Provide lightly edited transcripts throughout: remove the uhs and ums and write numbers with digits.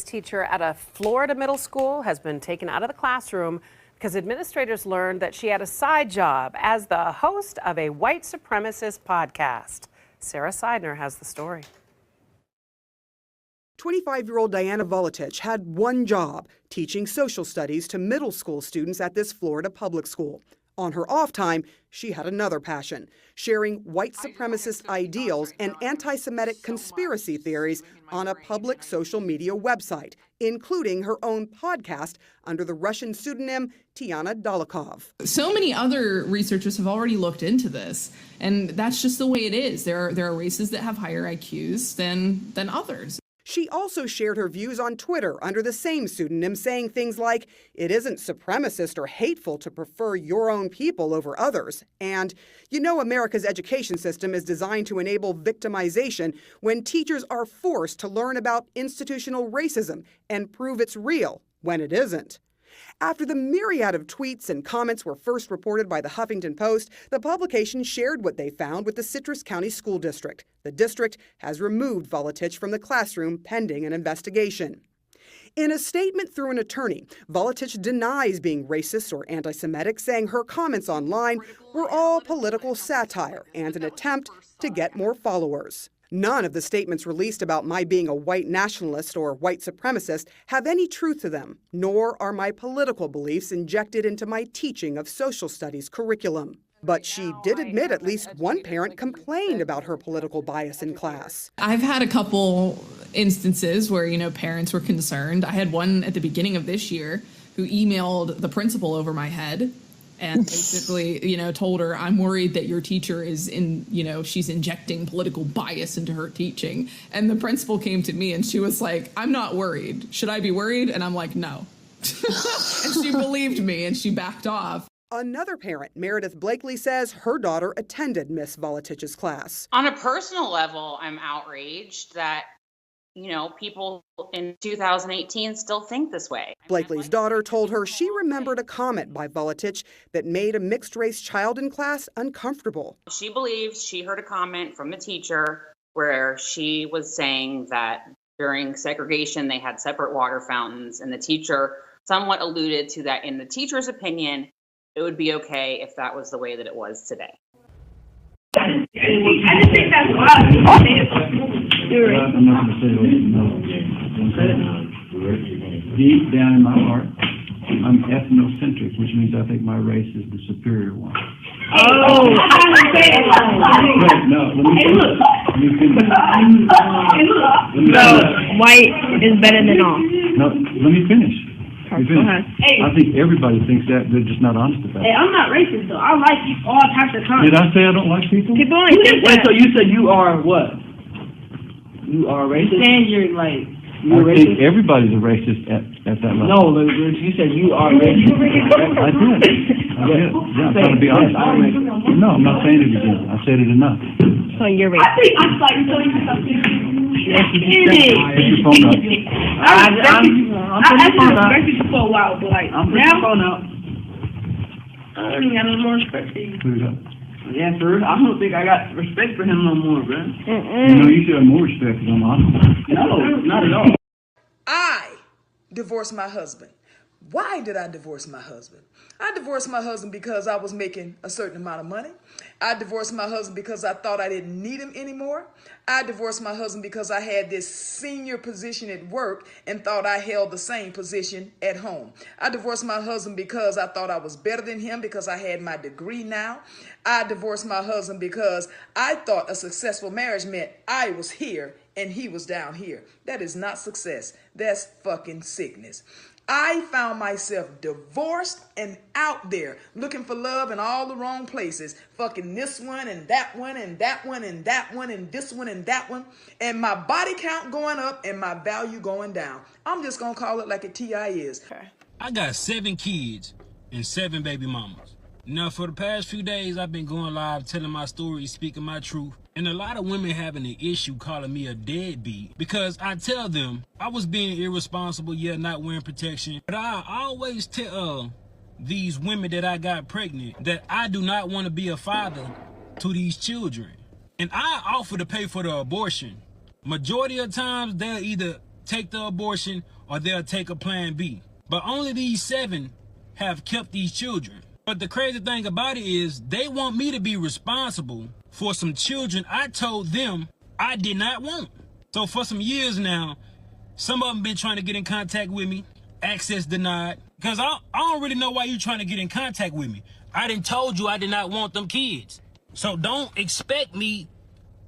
Teacher at a Florida middle school has been taken out of the classroom because administrators learned that she had a side job as the host of a white supremacist podcast. Sarah Seidner has the story. 25-year-old Diana Volitich had one job, teaching social studies to middle school students at this Florida public school. On her off time, she had another passion, sharing white supremacist ideals and anti-Semitic conspiracy theories on a public social media website, including her own podcast under the Russian pseudonym Tiana Dolokhov. So many other researchers have already looked into this, and that's just the way it is. There are races that have higher IQs than others. She also shared her views on Twitter under the same pseudonym, saying things like, "It isn't supremacist or hateful to prefer your own people over others," and, "You know, America's education system is designed to enable victimization when teachers are forced to learn about institutional racism and prove it's real when it isn't." After the myriad of tweets and comments were first reported by the Huffington Post, the publication shared what they found with the Citrus County School District. The district has removed Volitich from the classroom pending an investigation. In a statement through an attorney, Volitich denies being racist or anti-Semitic, saying her comments online were all political satire and an attempt to get more followers. None of the statements released about my being a white nationalist or white supremacist have any truth to them, nor are my political beliefs injected into my teaching of social studies curriculum. But she did admit at least one parent complained about her political bias in class. I've had a couple instances where, parents were concerned. I had one at the beginning of this year who emailed the principal over my head and basically, told her, "I'm worried that your teacher is she's injecting political bias into her teaching." And the principal came to me and she was like, "I'm not worried. Should I be worried?" And I'm like, "No." And she believed me and she backed off. Another parent, Meredith Blakely, says her daughter attended Miss Volitich's class. On a personal level, I'm outraged that people in 2018 still think this way. Blakely's daughter told her she remembered a comment by Volitich that made a mixed-race child in class uncomfortable. She believes she heard a comment from the teacher where she was saying that during segregation they had separate water fountains, and the teacher somewhat alluded to that in the teacher's opinion, it would be okay if that was the way that it was today. I just think that's wild. I'm not going to say no. Deep down in my heart, I'm ethnocentric, which means I think my race is the superior one. Oh, No, let me finish. So white is better than all. No, let me finish. Go ahead. Hey. I think everybody thinks that. They're just not honest about it. Hey, I'm not racist though. I like all types of kinds. Did I say I don't like people? People only think that. So you said you are what? You are racist? Saying you're like. I think everybody's a racist at that level. No, you said you are racist. I did. Yeah, I'm trying to be honest. No, I'm not saying it again. I said it enough. So you're racist. I think I'm starting to tell you something. Put your phone up. I'm putting your phone up. Racist for a while, but like I'm putting your phone up. I don't got no more respect for you. Put it up. Yeah, sir. I don't think I got respect for him no more, bro. You should have more respect for him, honestly. No, not at all. I divorced my husband. Why did I divorce my husband? I divorced my husband because I was making a certain amount of money. I divorced my husband because I thought I didn't need him anymore. I divorced my husband because I had this senior position at work and thought I held the same position at home. I divorced my husband because I thought I was better than him because I had my degree now. I divorced my husband because I thought a successful marriage meant I was here and he was down here. That is not success. That's fucking sickness. I found myself divorced and out there looking for love in all the wrong places, fucking this one and that one and that one and that one and this one and that one, and my body count going up and my value going down. I'm just gonna call it like a TI is. Okay. I got 7 kids and 7 baby mamas. Now, for the past few days, I've been going live, telling my story, speaking my truth. And a lot of women having an issue calling me a deadbeat because I tell them I was being irresponsible, not wearing protection. But I always tell these women that I got pregnant that I do not want to be a father to these children. And I offer to pay for the abortion. Majority of times, they'll either take the abortion or they'll take a plan B. But only these 7 have kept these children. But the crazy thing about it is they want me to be responsible for some children I told them I did not want. So for some years now, some of them been trying to get in contact with me, access denied, because I don't really know why you trying to get in contact with me. I done told you I did not want them kids. So don't expect me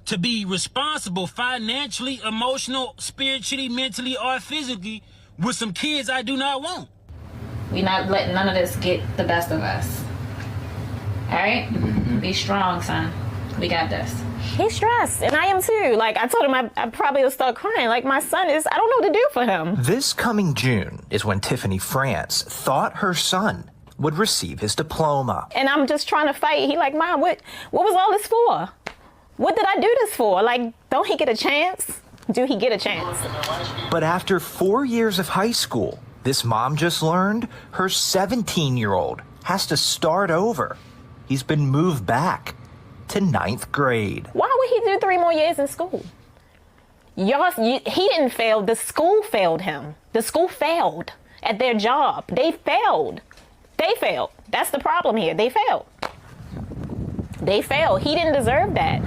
to be responsible financially, emotional, spiritually, mentally, or physically with some kids I do not want. We're not letting none of this get the best of us. All right? Be strong, son. We got this. He's stressed, and I am too. Like, I told him I probably will start crying. Like, my son is, I don't know what to do for him. This coming June is when Tiffany France thought her son would receive his diploma. And I'm just trying to fight. He like, Mom, what was all this for? What did I do this for? Like, don't he get a chance? Do he get a chance? But after 4 years of high school, this mom just learned her 17-year-old has to start over. He's been moved back to 9th grade. Why would he do 3 more years in school? He didn't fail. The school failed him. The school failed at their job. They failed. They failed. That's the problem here. They failed. They failed. He didn't deserve that.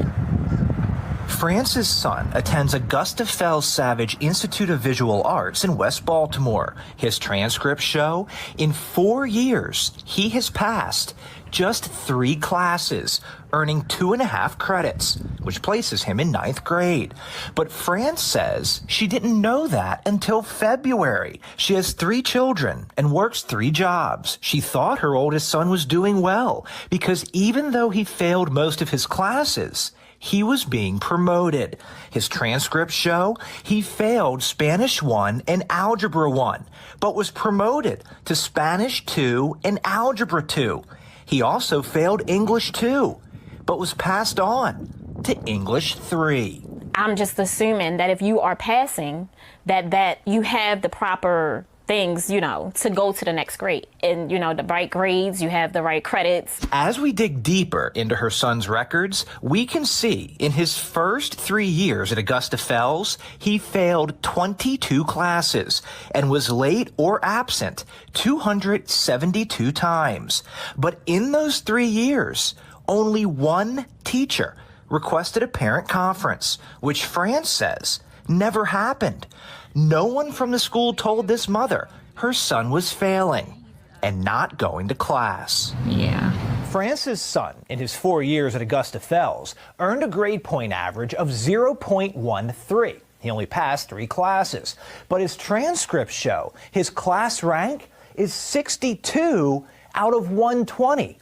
France's son attends Augusta Fells Savage Institute of Visual Arts in West Baltimore. His transcripts show in 4 years, he has passed just 3 classes, earning 2.5 credits, which places him in 9th grade. But France says she didn't know that until February. She has 3 children and works 3 jobs. She thought her oldest son was doing well because even though he failed most of his classes, he was being promoted. His transcripts show he failed Spanish 1 and Algebra 1, but was promoted to Spanish 2 and Algebra 2. He also failed English 2, but was passed on to English 3. I'm just assuming that if you are passing, that you have the proper things, to go to the next grade. And, the right grades, you have the right credits. As we dig deeper into her son's records, we can see in his first 3 years at Augusta Fells, he failed 22 classes and was late or absent 272 times. But in those 3 years, only 1 teacher requested a parent conference, which France says never happened. No one from the school told this mother her son was failing and not going to class. Yeah. France's son, in his 4 years at Augusta Fells, earned a grade point average of 0.13. He only passed 3 classes, but his transcripts show his class rank is 62 out of 120.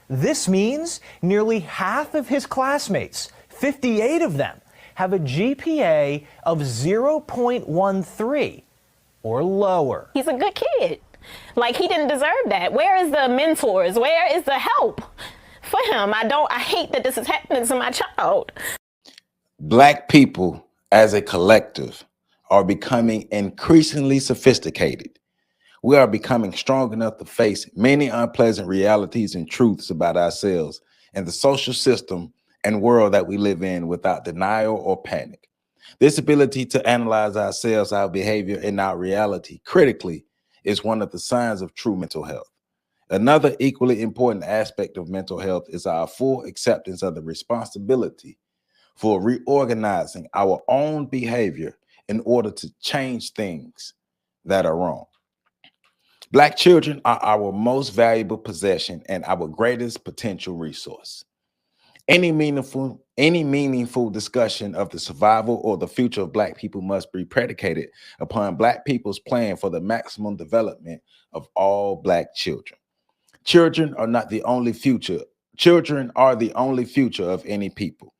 This means nearly half of his classmates, 58 of them, have a GPA of 0.13 or lower. He's a good kid. Like, he didn't deserve that. Where is the mentors? Where is the help for him? I hate that this is happening to my child. Black people as a collective are becoming increasingly sophisticated. We are becoming strong enough to face many unpleasant realities and truths about ourselves and the social system and world that we live in without denial or panic. This ability to analyze ourselves, our behavior, and our reality critically is one of the signs of true mental health. Another equally important aspect of mental health is our full acceptance of the responsibility for reorganizing our own behavior in order to change things that are wrong. Black children are our most valuable possession and our greatest potential resource. Any meaningful discussion of the survival or the future of Black people must be predicated upon Black people's plan for the maximum development of all Black children. Children are not the only future. Children are the only future of any people.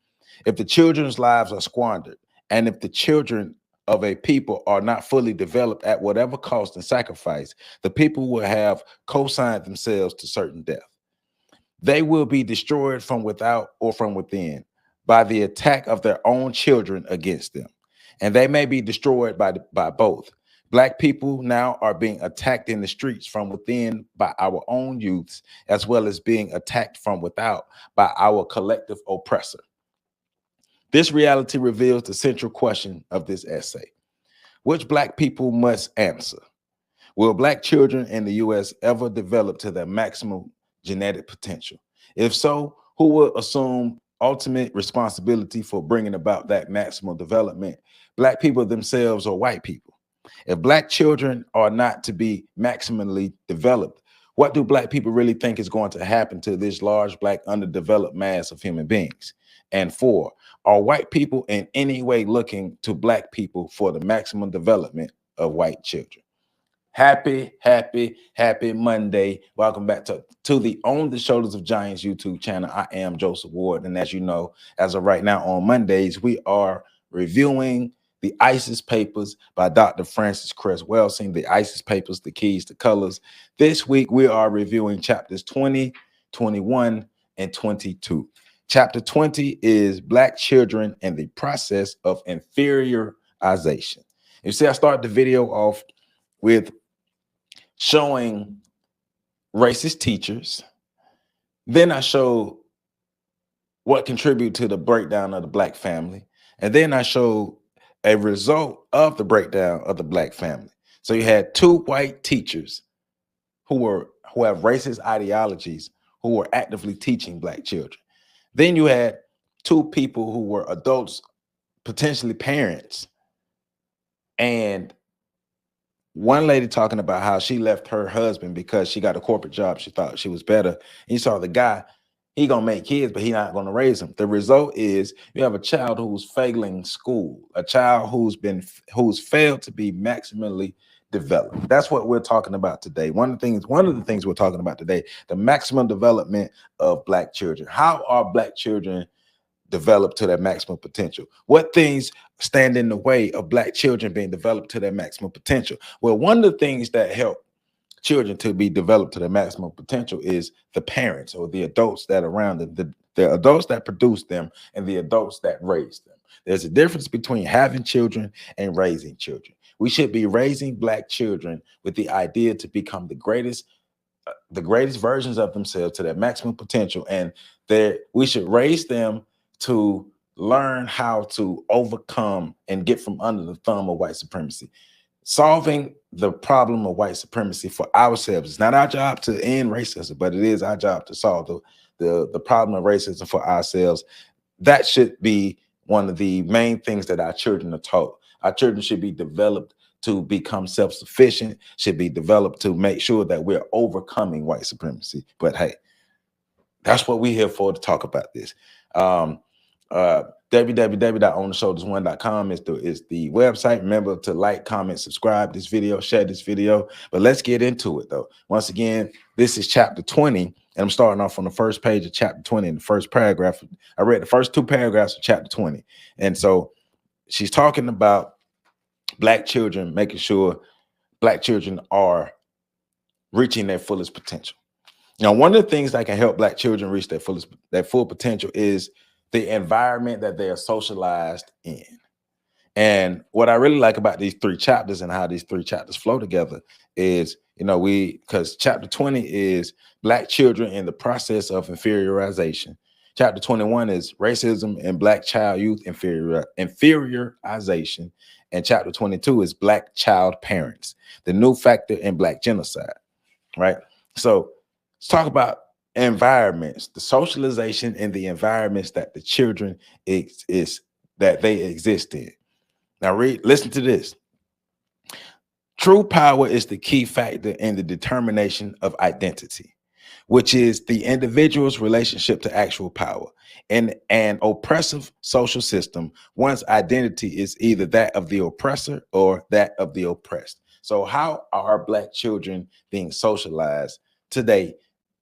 If the children's lives are squandered, and if the children of a people are not fully developed at whatever cost and sacrifice, the people will have co-signed themselves to certain death. They will be destroyed from without or from within by the attack of their own children against them. And they may be destroyed by both. Black people now are being attacked in the streets from within by our own youths, as well as being attacked from without by our collective oppressor. This reality reveals the central question of this essay. which Black people must answer. Will Black children in the U.S. ever develop to their maximum genetic potential? If so, who will assume ultimate responsibility for bringing about that maximum development? Black people themselves or white people? If Black children are not to be maximally developed, what do Black people really think is going to happen to this large Black underdeveloped mass of human beings? And 4, are white people in any way looking to Black people for the maximum development of white children? Happy Monday. Welcome back to the On the Shoulders of Giants YouTube channel. I am Joseph Ward. And as you know, as of right now on Mondays, we are reviewing the ISIS Papers by Dr. Francis Cress Weling, the ISIS Papers, the Keys to Colors. This week, we are reviewing chapters 20, 21, and 22. Chapter 20 is Black Children and the Process of Inferiorization. You see, I started the video off with showing racist teachers. Then I showed what contributed to the breakdown of the Black family. And then I showed a result of the breakdown of the Black family. So you had 2 white teachers who have racist ideologies who were actively teaching Black children. Then you had 2 people who were adults, potentially parents, and one lady talking about how she left her husband because she got a corporate job. She thought she was better. And you saw the guy, he gonna make kids, but he not gonna raise them. The result is you have a child who's failing school, a child who's failed to be maximally developed. That's what we're talking about today. One of the things we're talking about today, the maximum development of Black children. How are Black children developed to their maximum potential? What things stand in the way of Black children being developed to their maximum potential? Well, one of the things that help children to be developed to their maximum potential is the parents or the adults that are around them, the adults that produce them and the adults that raise them. There's a difference between having children and raising children. We should be raising Black children with the idea to become the greatest versions of themselves to their maximum potential, and we should raise them to learn how to overcome and get from under the thumb of white supremacy. Solving the problem of white supremacy for ourselves. It's not our job to end racism, but it is our job to solve the problem of racism for ourselves. That should be one of the main things that our children are taught. Our children should be developed to become self-sufficient, should be developed to make sure that we're overcoming white supremacy. But hey, that's what we're here for, to talk about this. www.ontheshoulders1.com is the website. Remember to like, comment, subscribe this video, share this video. But let's get into it though. Once again, this is chapter 20, and I'm starting off on the first page of chapter 20 in the first paragraph. I read the first 2 paragraphs of chapter 20. And so she's talking about Black children, making sure Black children are reaching their fullest potential. Now, one of the things that can help Black children reach their full potential is the environment that they are socialized in. And what I really like about these 3 chapters and how these 3 chapters flow together is, because chapter 20 is Black children in the process of inferiorization. Chapter 21 is racism and Black child youth inferiorization. And chapter 22 is Black child parents, the new factor in Black genocide, right? So let's talk about environments, the socialization and the environments that the children that they exist in. Now listen to this. True power is the key factor in the determination of identity, which is the individual's relationship to actual power. In an oppressive social system, one's identity is either that of the oppressor or that of the oppressed. So how are Black children being socialized today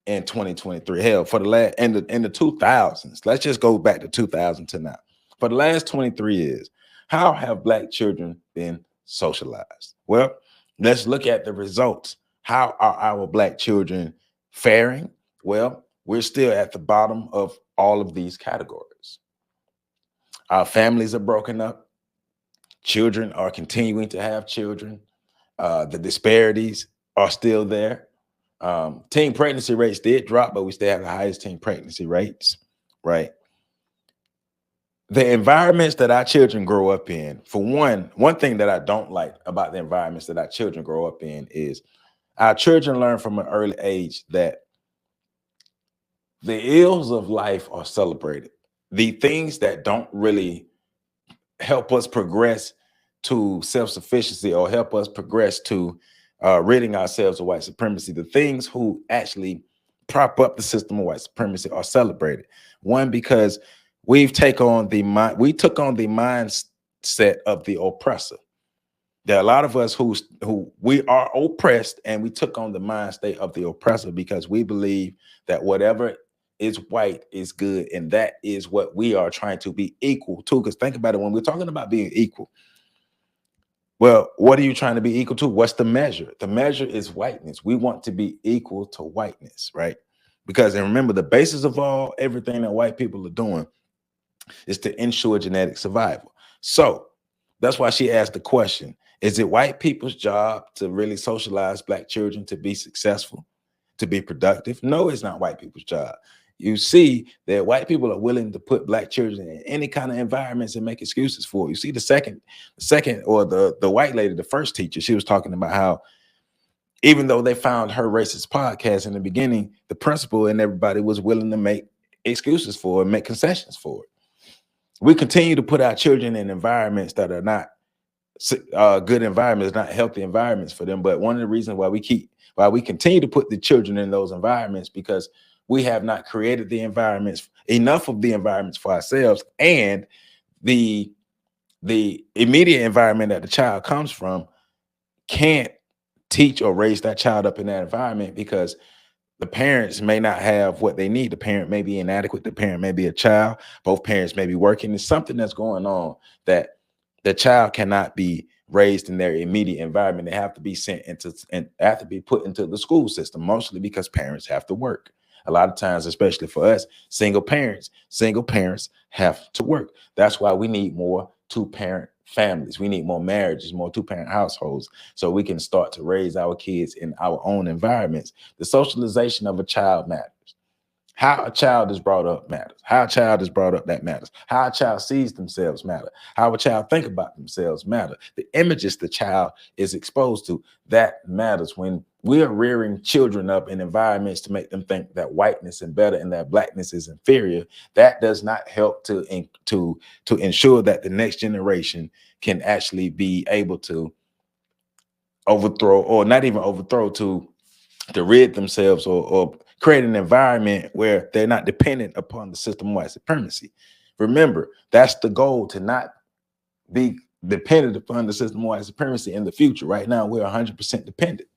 in 2023? Hell, for the in the 2000s, let's just go back to 2000 to now. For the last 23 years, how have Black children been socialized? Well, let's look at the results. How are our Black children faring? Well, we're still at the bottom of all of these categories. Our families are broken up. Children are continuing to have children. The disparities are still there. Teen pregnancy rates did drop, but we still have the highest teen pregnancy rates, right? the environments that our children grow up in, for one thing that I don't like about the environments that our children grow up in is our children learn from an early age that the ills of life are celebrated. The things that don't really help us progress to self-sufficiency or help us progress to ridding ourselves of white supremacy, the things who actually prop up the system of white supremacy are celebrated. One, because we took on the mindset of the oppressor. There are a lot of us who we are oppressed, and we took on the mind state of the oppressor because we believe that whatever is white is good, and that is what we are trying to be equal to. Because think about it, when we're talking about being equal, well, what are you trying to be equal to? What's the measure? The measure is whiteness. We want to be equal to whiteness, right? Because, and remember, the basis of everything that white people are doing is to ensure genetic survival. So that's why she asked the question, is it white people's job to really socialize Black children to be successful, to be productive? No, it's not white people's job. You see that white people are willing to put Black children in any kind of environments and make excuses for it. You see the second, or the white lady, the first teacher, she was talking about how even though they found her racist podcast in the beginning, the principal and everybody was willing to make excuses for it, make concessions for it. We continue to put our children in environments that are not good environments, not healthy environments for them. But one of the reasons why we continue to put the children in those environments, because we have not created the environments, enough of the environments for ourselves, and the immediate environment that the child comes from can't teach or raise that child up in that environment because the parents may not have what they need. The parent may be inadequate. The parent may be a child. Both parents may be working. There's something that's going on that the child cannot be raised in their immediate environment. They have to be sent into and have to be put into the school system, mostly because parents have to work. A lot of times, especially for us, single parents have to work. That's why we need more two-parent families. We need more marriages, more two-parent households, so we can start to raise our kids in our own environments. The socialization of a child matters. How a child is brought up matters. How a child is brought up, that matters. How a child sees themselves matter. How a child think about themselves matter. The images the child is exposed to, that matters. When we are rearing children up in environments to make them think that whiteness is better and that Blackness is inferior, that does not help to ensure that the next generation can actually be able to overthrow, or not even overthrow, to rid themselves or create an environment where they're not dependent upon the system of white supremacy. Remember, that's the goal, to not be dependent upon the system of white supremacy in the future. Right now, we're 100% dependent.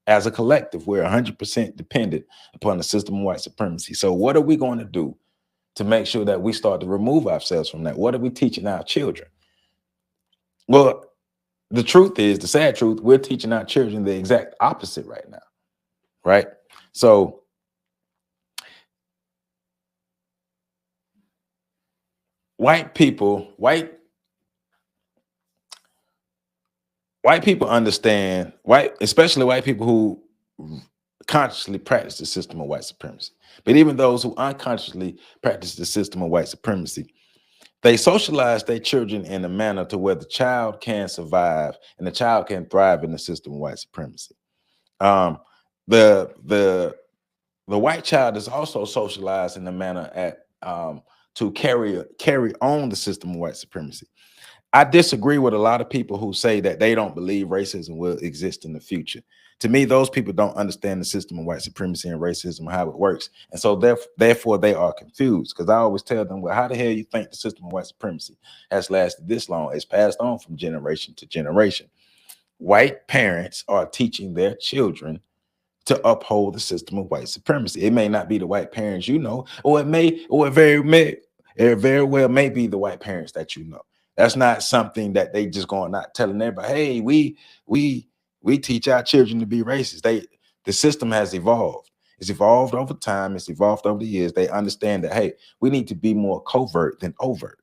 As a collective, we're 100% dependent upon the system of white supremacy. So what are we going to do to make sure that we start to remove ourselves from that? What are we teaching our children? Well, the truth is, the sad truth, we're teaching our children the exact opposite right now, right? So white people understand, especially white people who consciously practice the system of white supremacy. But even those who unconsciously practice the system of white supremacy, they socialize their children in a manner to where the child can survive and the child can thrive in the system of white supremacy. The white child is also socialized in a manner to carry on the system of white supremacy. I disagree with a lot of people who say that they don't believe racism will exist in the future. To me, those people don't understand the system of white supremacy and racism, how it works. And so therefore they are confused, because I always tell them, well, how the hell you think the system of white supremacy has lasted this long? It's passed on from generation to generation. White parents are teaching their children to uphold the system of white supremacy. It may not be the white parents you know, or it very well may be the white parents that you know. That's not something that they just going not telling everybody, hey, we teach our children to be racist. The system has evolved. It's evolved over time. It's evolved over the years. They understand that, hey, we need to be more covert than overt,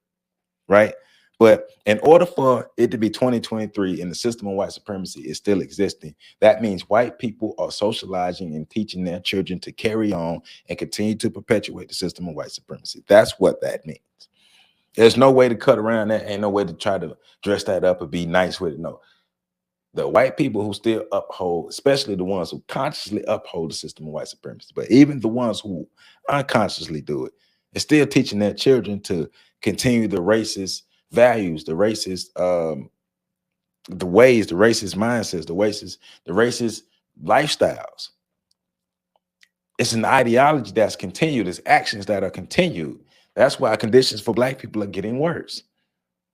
right? But in order for it to be 2023 and the system of white supremacy is still existing, that means white people are socializing and teaching their children to carry on and continue to perpetuate the system of white supremacy. That's what that means. There's no way to cut around that. Ain't no way to try to dress that up and be nice with it. No. The white people who still uphold, especially the ones who consciously uphold the system of white supremacy, but even the ones who unconsciously do it, is still teaching their children to continue the racist values, the racist the ways, the racist mindsets, the racist lifestyles. It's an ideology that's continued. It's actions that are continued. That's why conditions for Black people are getting worse.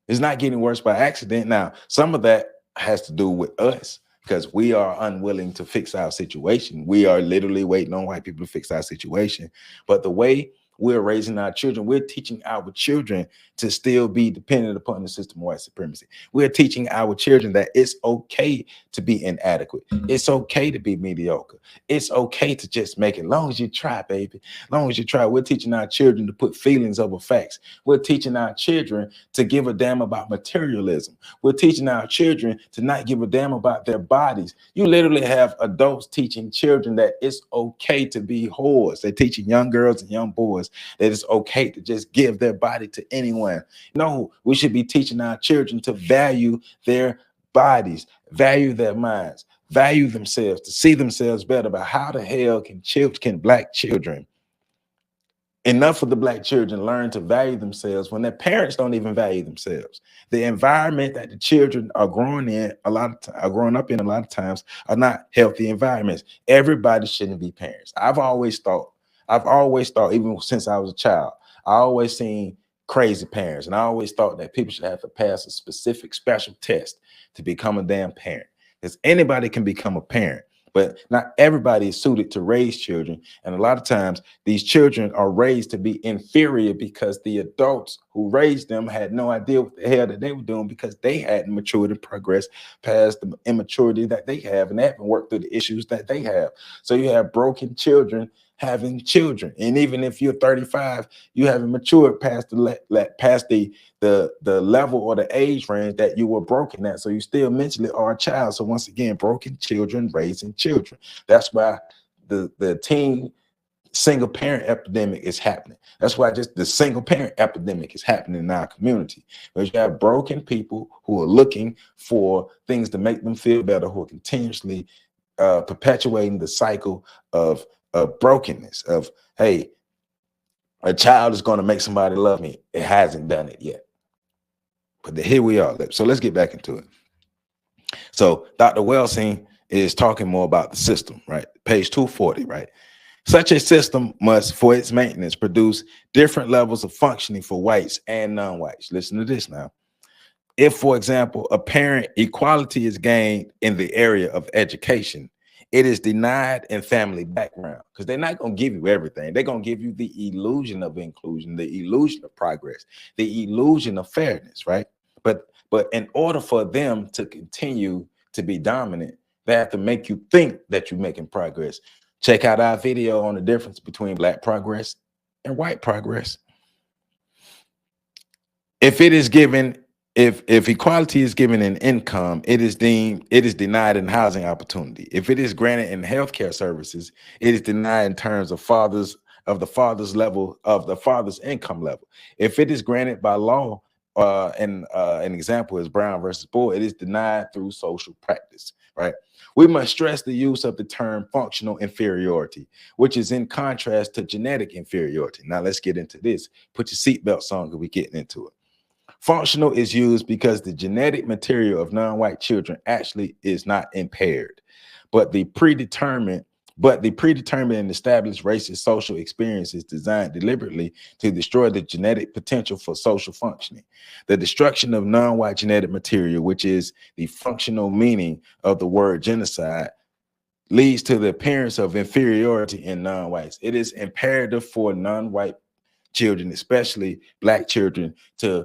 It's not getting worse by accident. Now, some of that has to do with us because we are unwilling to fix our situation. We are literally waiting on white people to fix our situation. But the way we're raising our children, we're teaching our children to still be dependent upon the system of white supremacy. We're teaching our children that it's okay to be inadequate. It's okay to be mediocre. It's okay to just make it. Long as you try, baby. Long as you try. We're teaching our children to put feelings over facts. We're teaching our children to give a damn about materialism. We're teaching our children to not give a damn about their bodies. You literally have adults teaching children that it's okay to be whores. They're teaching young girls and young boys that it's okay to just give their body to anyone. No, we should be teaching our children to value their bodies, value their minds, value themselves, to see themselves better. But how the hell can Black children, enough of the Black children, learn to value themselves when their parents don't even value themselves? The environment that the children are growing in are growing up in a lot of times are not healthy environments. Everybody shouldn't be parents. I've always thought, even since I was a child, I always seen crazy parents, and I always thought that people should have to pass a specific special test to become a damn parent. Because anybody can become a parent, but not everybody is suited to raise children. And a lot of times these children are raised to be inferior because the adults who raised them had no idea what the hell that they were doing, because they hadn't matured and progressed past the immaturity that they have, and they haven't worked through the issues that they have. So you have broken children having children. And even if you're 35, you haven't matured past the level or the age range that you were broken at. So you still mentally are a child. So once again, broken children raising children. That's why the teen single parent epidemic is happening. That's why just the single parent epidemic is happening in our community. Because you have broken people who are looking for things to make them feel better, who are continuously perpetuating the cycle of brokenness, of, hey, a child is going to make somebody love me. It hasn't done it yet. But here we are. So let's get back into it. So Dr. Welsing is talking more about the system, right? Page 240, right? Such a system must, for its maintenance, produce different levels of functioning for whites and non-whites. Listen to this now. If, for example, apparent equality is gained in the area of education, it is denied in family background, because they're not going to give you everything. They're going to give you the illusion of inclusion, the illusion of progress, the illusion of fairness, right? But in order for them to continue to be dominant, they have to make you think that you're making progress. Check out our video on the difference between Black progress and white progress. If it is given, if equality is given in income, it is denied in housing opportunity. If it is granted in healthcare services, it is denied in terms of the father's income level. If it is granted by law, and an example is Brown versus Board, it is denied through social practice, right? We must stress the use of the term functional inferiority, which is in contrast to genetic inferiority. Now let's get into this. Put your seatbelts on because we're getting into it. Functional is used because the genetic material of non-white children actually is not impaired, but the predetermined and established racist social experience is designed deliberately to destroy the genetic potential for social functioning. The destruction of non-white genetic material, which is the functional meaning of the word genocide, leads to the appearance of inferiority in non-whites. It is imperative for non-white children, especially Black children, to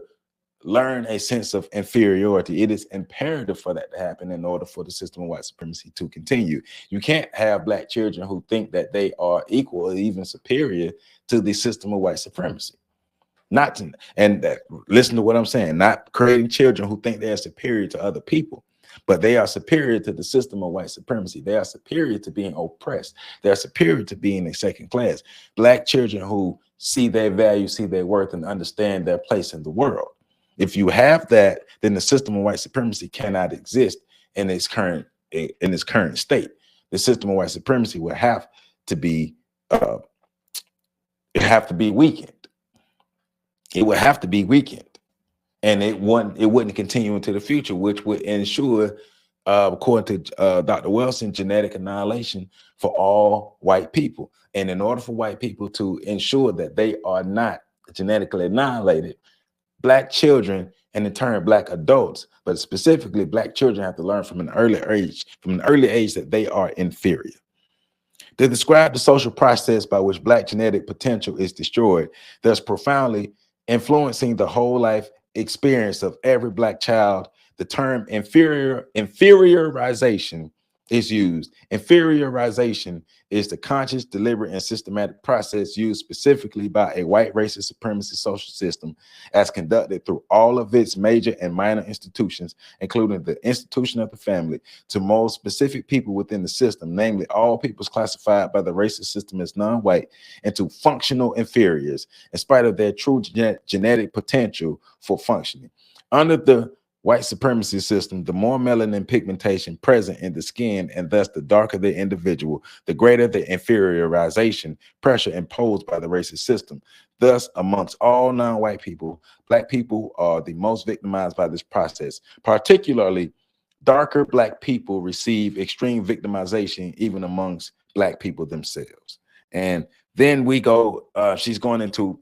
learn a sense of inferiority. It is imperative for that to happen in order for the system of white supremacy to continue. You can't have Black children who think that they are equal or even superior to the system of white supremacy. Listen to what I'm saying, not creating children who think they're superior to other people, but they are superior to the system of white supremacy. They are superior to being oppressed. They're superior to being in second class. Black children who see their value, see their worth, and understand their place in the world. If you have that, then the system of white supremacy cannot exist in its current state. The system of white supremacy will have to be weakened. It would have to be weakened, and it wouldn't continue into the future, which would ensure, according to Dr. Wilson, genetic annihilation for all white people. And in order for white people to ensure that they are not genetically annihilated, Black children, and in turn Black adults, but specifically Black children, have to learn from an early age that they are inferior. To describe the social process by which Black genetic potential is destroyed, thus profoundly influencing the whole life experience of every Black child, the term inferiorization is used. Inferiorization is the conscious, deliberate, and systematic process used specifically by a white racist supremacist social system as conducted through all of its major and minor institutions, including the institution of the family, to mold specific people within the system, namely all peoples classified by the racist system as non-white, into functional inferiors, in spite of their true genetic potential for functioning. Under the white supremacy system, the more melanin pigmentation present in the skin, and thus the darker the individual, the greater the inferiorization pressure imposed by the racist system. Thus, amongst all non-white people, Black people are the most victimized by this process. Particularly, darker Black people receive extreme victimization even amongst Black people themselves. And then we go, she's going into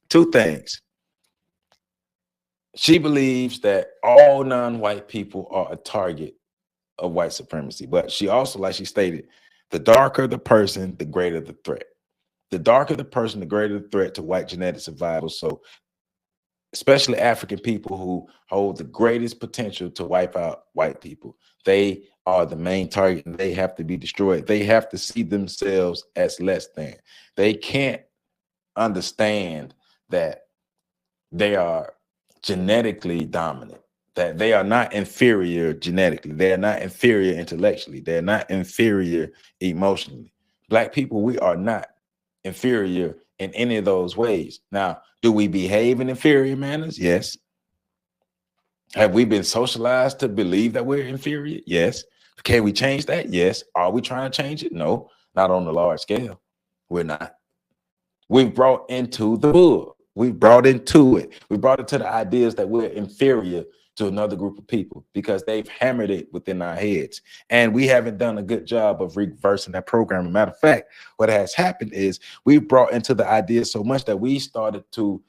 two things. She believes that all non-white people are a target of white supremacy. But she also, like she stated, the darker the person, the greater the threat. The darker the person, the greater the threat to white genetic survival. So especially African people who hold the greatest potential to wipe out white people, they are the main target and they have to be destroyed. They have to see themselves as less than. They can't understand that they are genetically dominant, that they are not inferior genetically, they are not inferior intellectually, they're not inferior emotionally. Black people, we are not inferior in any of those ways. Now, do we behave in inferior manners? Yes. Have we been socialized to believe that we're inferior? Yes. Can we change that? Yes. Are we trying to change it? No, not on a large scale. We're not. We've brought into the bull. We brought into it. We brought it to the ideas that we're inferior to another group of people because they've hammered it within our heads. And we haven't done a good job of reversing that program. Matter of fact, what has happened is we've brought into the ideas so much that we started to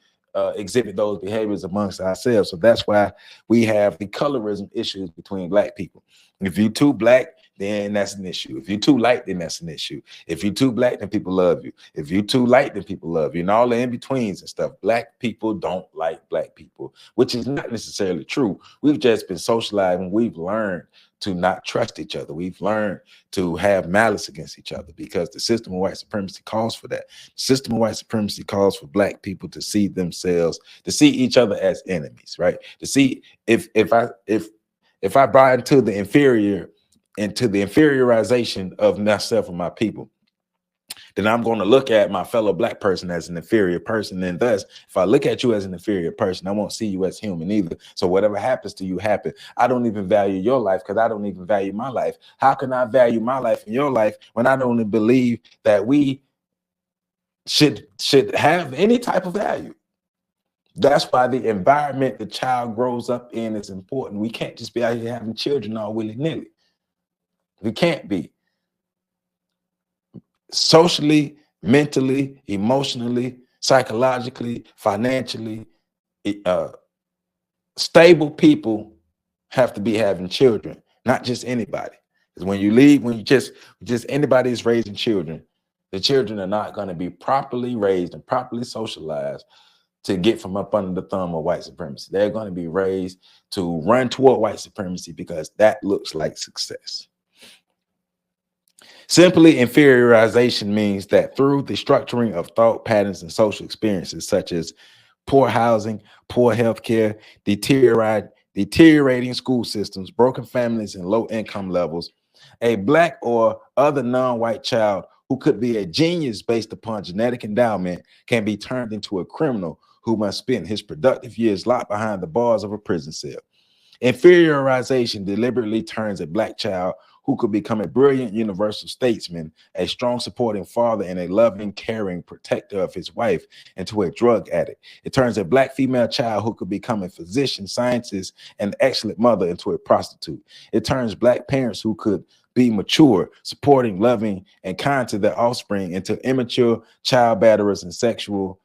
exhibit those behaviors amongst ourselves. So that's why we have the colorism issues between Black people. If you're too Black, then that's an issue. If you're too light, then that's an issue. If you're too Black, then people love you. If you're too light, then people love you, and all the in-betweens and stuff. Black people don't like Black people, which is not necessarily true. We've just been socialized and we've learned to not trust each other. We've learned to have malice against each other because the system of white supremacy calls for that. The system of white supremacy calls for Black people to see themselves, to see each other as enemies, right? To see if I buy into the inferiorization of myself and my people, then I'm going to look at my fellow Black person as an inferior person. And thus, if I look at you as an inferior person, I won't see you as human either. So whatever happens to you, happen. I don't even value your life because I don't even value my life. How can I value my life and your life when I don't even believe that we should have any type of value? That's why the environment the child grows up in is important. We can't just be out here having children all willy-nilly. We can't be. Socially, mentally, emotionally, psychologically, financially, stable people have to be having children, not just anybody. Because when you leave, when you just anybody is raising children, the children are not going to be properly raised and properly socialized to get from up under the thumb of white supremacy. They're going to be raised to run toward white supremacy because that looks like success. Simply, inferiorization means that through the structuring of thought patterns and social experiences, such as poor housing, poor healthcare, deteriorating school systems, broken families, and low income levels, a Black or other non-white child who could be a genius based upon genetic endowment can be turned into a criminal who must spend his productive years locked behind the bars of a prison cell. Inferiorization deliberately turns a Black child who could become a brilliant universal statesman, a strong supporting father, and a loving, caring protector of his wife into a drug addict. It turns a Black female child who could become a physician, scientist, and excellent mother into a prostitute. It turns Black parents who could be mature, supporting, loving, and kind to their offspring into immature child batterers and sexual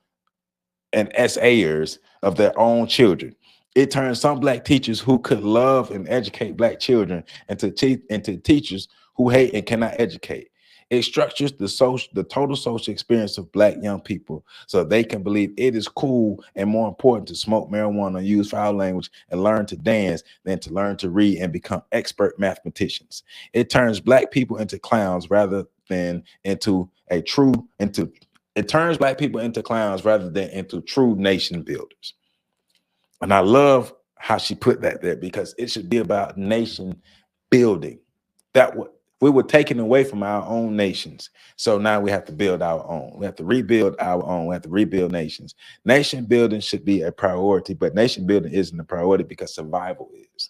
and SAers of their own children. It turns some Black teachers who could love and educate Black children into teachers who hate and cannot educate. It structures the total social experience of Black young people so they can believe it is cool and more important to smoke marijuana, use foul language, and learn to dance than to learn to read and become expert mathematicians. It turns Black people into clowns rather than into Black people into clowns rather than into true nation builders. And I love how she put that there, because it should be about nation building. That we were taken away from our own nations. So now we have to build our own. We have to rebuild our own. We have to rebuild nations. Nation building should be a priority, but nation building isn't a priority because survival is.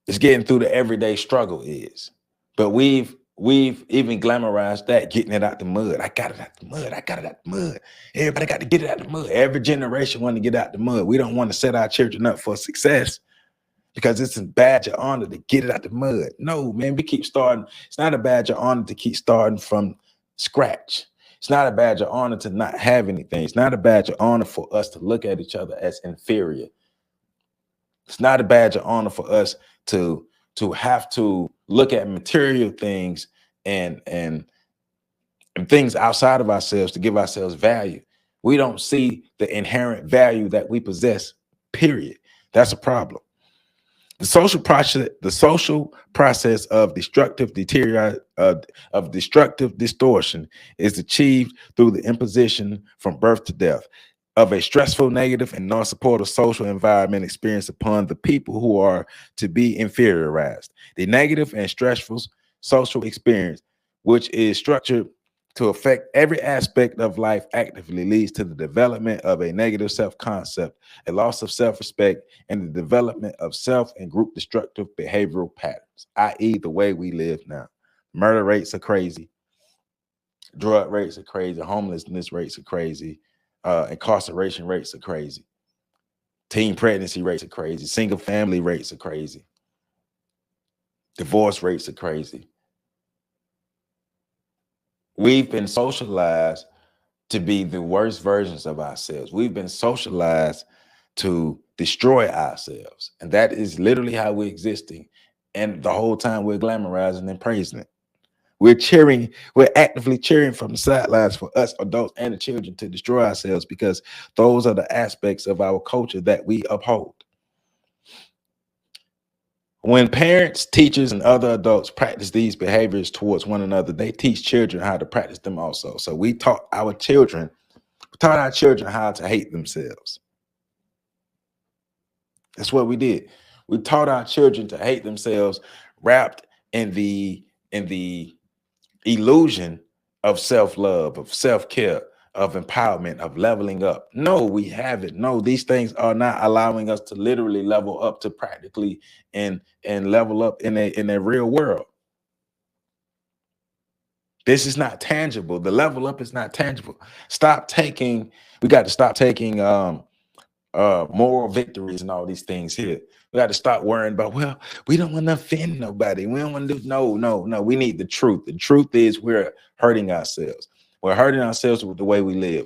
It's getting through the everyday struggle is. But we've even glamorized that, getting it out the mud. I got it out the mud. I got it out the mud. Everybody got to get it out the mud. Every generation want to get out the mud. We don't want to set our children up for success because it's a badge of honor to get it out the mud. No, man, we keep starting. It's not a badge of honor to keep starting from scratch. It's not a badge of honor to not have anything. It's not a badge of honor for us to look at each other as inferior. It's not a badge of honor for us to have to look at material things and things outside of ourselves to give ourselves value. We don't see the inherent value that we possess, period. That's a problem. The social process of destructive distortion is achieved through the imposition from birth to death of a stressful, negative, and non-supportive social environment experienced upon the people who are to be inferiorized. The negative and stressful social experience, which is structured to affect every aspect of life actively, leads to the development of a negative self-concept, a loss of self-respect, and the development of self and group destructive behavioral patterns, i.e. the way we live now. Murder rates are crazy. Drug rates are crazy. Homelessness rates are crazy. Incarceration rates are crazy. Teen pregnancy rates are crazy. Single family rates are crazy. Divorce rates are crazy. We've been socialized to be the worst versions of ourselves. We've been socialized to destroy ourselves. And that is literally how we're existing. And the whole time we're glamorizing and praising it. We're actively cheering from the sidelines for us adults and the children to destroy ourselves, because those are the aspects of our culture that we uphold. When parents, teachers, and other adults practice these behaviors towards one another, they teach children how to practice them also. So we taught our children how to hate themselves. That's what we did. We taught our children to hate themselves, wrapped in the illusion of self-love, of self-care, of empowerment, of leveling up. No, we haven't. No, these things are not allowing us to literally level up to practically and level up in a real world. This is not tangible. The level up is not tangible. We got to stop taking moral victories and all these things here. We got to stop worrying about, well, we don't want to offend nobody. We don't want to do, no. We need the truth. The truth is we're hurting ourselves. We're hurting ourselves with the way we live,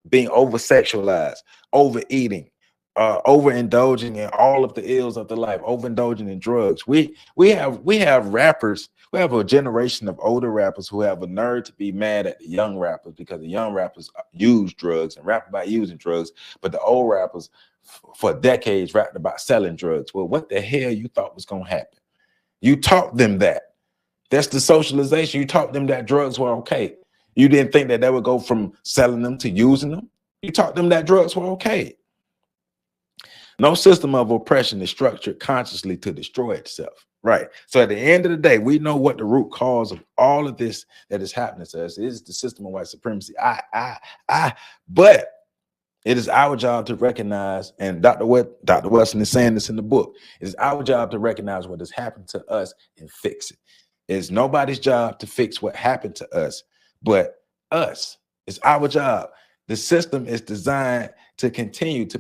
being over-sexualized, overeating, overindulging in all of the ills of the life, overindulging in drugs. We have rappers. We have a generation of older rappers who have a nerve to be mad at the young rappers because the young rappers use drugs and rap about using drugs, but the old rappers for decades rapped about selling drugs. Well, what the hell you thought was going to happen? You taught them that. That's the socialization. You taught them that drugs were okay. You didn't think that they would go from selling them to using them. You taught them that drugs were okay. No system of oppression is structured consciously to destroy itself. Right. So at the end of the day, we know what the root cause of all of this that is happening to us is the system of white supremacy. But it is our job to recognize, and Dr. Wilson is saying this in the book, it is our job to recognize what has happened to us and fix it. It's nobody's job to fix what happened to us, but us. It's our job. The system is designed to continue to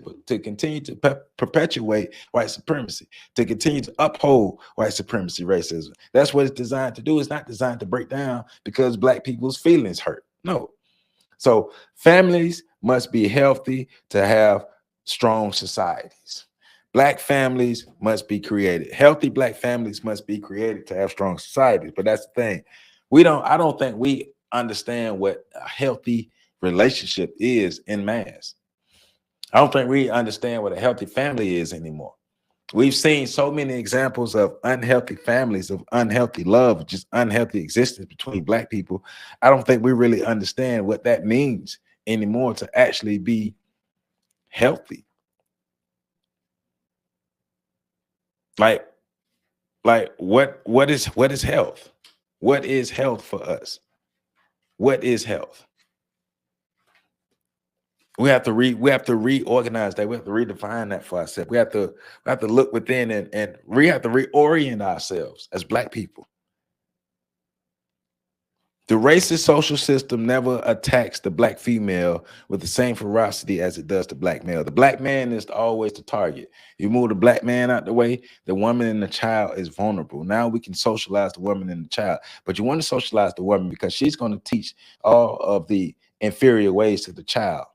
perpetuate white supremacy, to continue to uphold white supremacy, racism. That's what it's designed to do. It's not designed to break down because Black people's feelings hurt. No. So families must be healthy to have strong societies. Black families must be created. Healthy Black families must be created to have strong societies. But that's the thing. I don't think we understand what a healthy relationship is in mass. I don't think we understand what a healthy family is anymore. We've seen so many examples of unhealthy families, of unhealthy love, just unhealthy existence between Black people. I don't think we really understand what that means anymore to actually be healthy. Like what is health? What is health for us? What is health? We have to reorganize that. We have to redefine that for ourselves. We have to look within and we have to reorient ourselves as Black people. The racist social system never attacks the Black female with the same ferocity as it does the Black male. The Black man is always the target. You move the Black man out the way, the woman and the child is vulnerable. Now we can socialize the woman and the child, but you want to socialize the woman because she's going to teach all of the inferior ways to the child.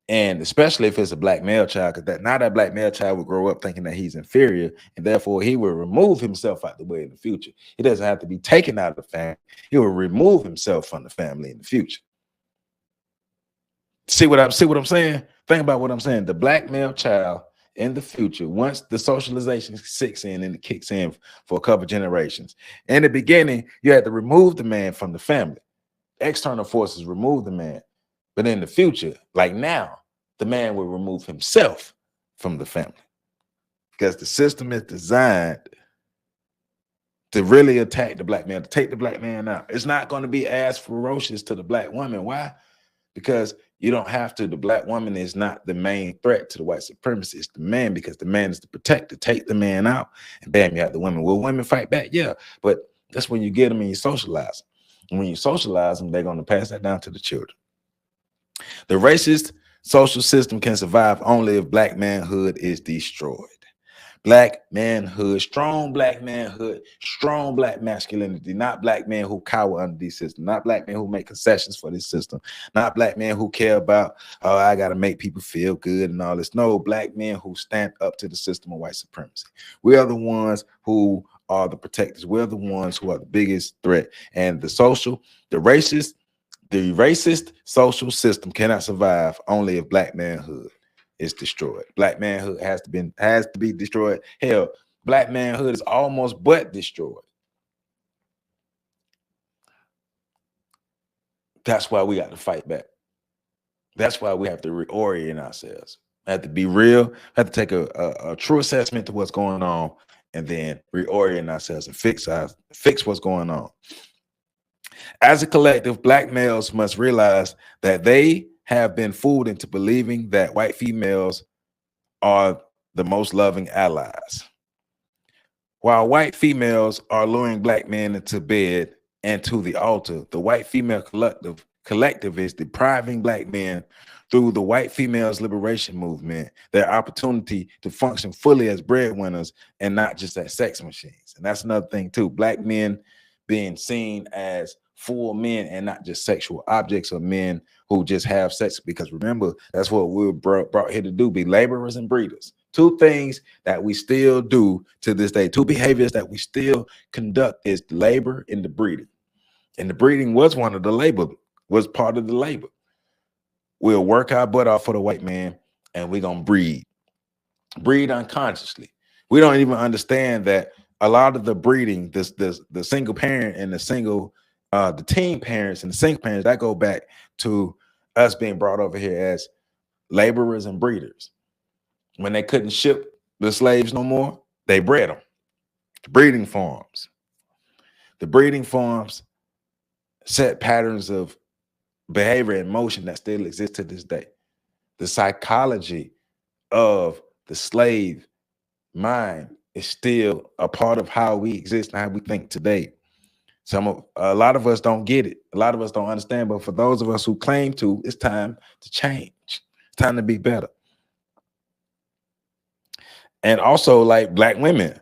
And especially if it's a Black male child, because that Black male child will grow up thinking that he's inferior, and therefore he will remove himself out the way in the future. He doesn't have to be taken out of the family. He will remove himself from the family in the future. See what I'm saying? Think about what I'm saying. The Black male child in the future, once the socialization kicks in and it kicks in for a couple generations. In the beginning, you had to remove the man from the family. External forces remove the man. But in the future, like now, the man will remove himself from the family because the system is designed to really attack the Black man, to take the Black man out. It's not going to be as ferocious to the Black woman. Why? Because you don't have to. The Black woman is not the main threat to the white supremacy. It's the man, because the man is the protector. Take the man out and bam, you have the women. Will women fight back? Yeah, but that's when you get them and you socialize them. And when you socialize them, they're going to pass that down to the children. The racist social system can survive only if Black manhood is destroyed. Black manhood, strong Black manhood, strong Black masculinity, not Black men who cower under these systems, not Black men who make concessions for this system, not Black men who care about, oh, I got to make people feel good and all this. No, Black men who stand up to the system of white supremacy. We are the ones who are the protectors. We're the ones who are the biggest threat. And the racist social system cannot survive only if Black manhood is destroyed. Black manhood has to be destroyed. Hell, Black manhood is almost but destroyed. That's why we got to fight back. That's why we have to reorient ourselves. We have to be real. We have to take a true assessment to what's going on and then reorient ourselves and fix what's going on. As a collective, Black males must realize that they have been fooled into believing that white females are the most loving allies. While white females are luring Black men into bed and to the altar, the white female collective is depriving Black men through the white females liberation movement their opportunity to function fully as breadwinners and not just as sex machines. And that's another thing too. Black men being seen as full men and not just sexual objects, or men who just have sex, because remember, that's what we were brought here to do, be laborers and breeders. Two things that we still do to this day, two behaviors that we still conduct is labor and the breeding. And the breeding was one of the labor, was part of the labor. We'll work our butt off for the white man and we're going to breed unconsciously. We don't even understand that a lot of the breeding, the single parent and the teen parents and the single parents, that go back to us being brought over here as laborers and breeders. When they couldn't ship the slaves no more, they bred them. breeding farms. The breeding farms set patterns of behavior and motion that still exist to this day. The psychology of the slave mind is still a part of how we exist and how we think today. A lot of us don't get it. A lot of us don't understand. But for those of us who claim to, it's time to change. It's time to be better. And also, like black women,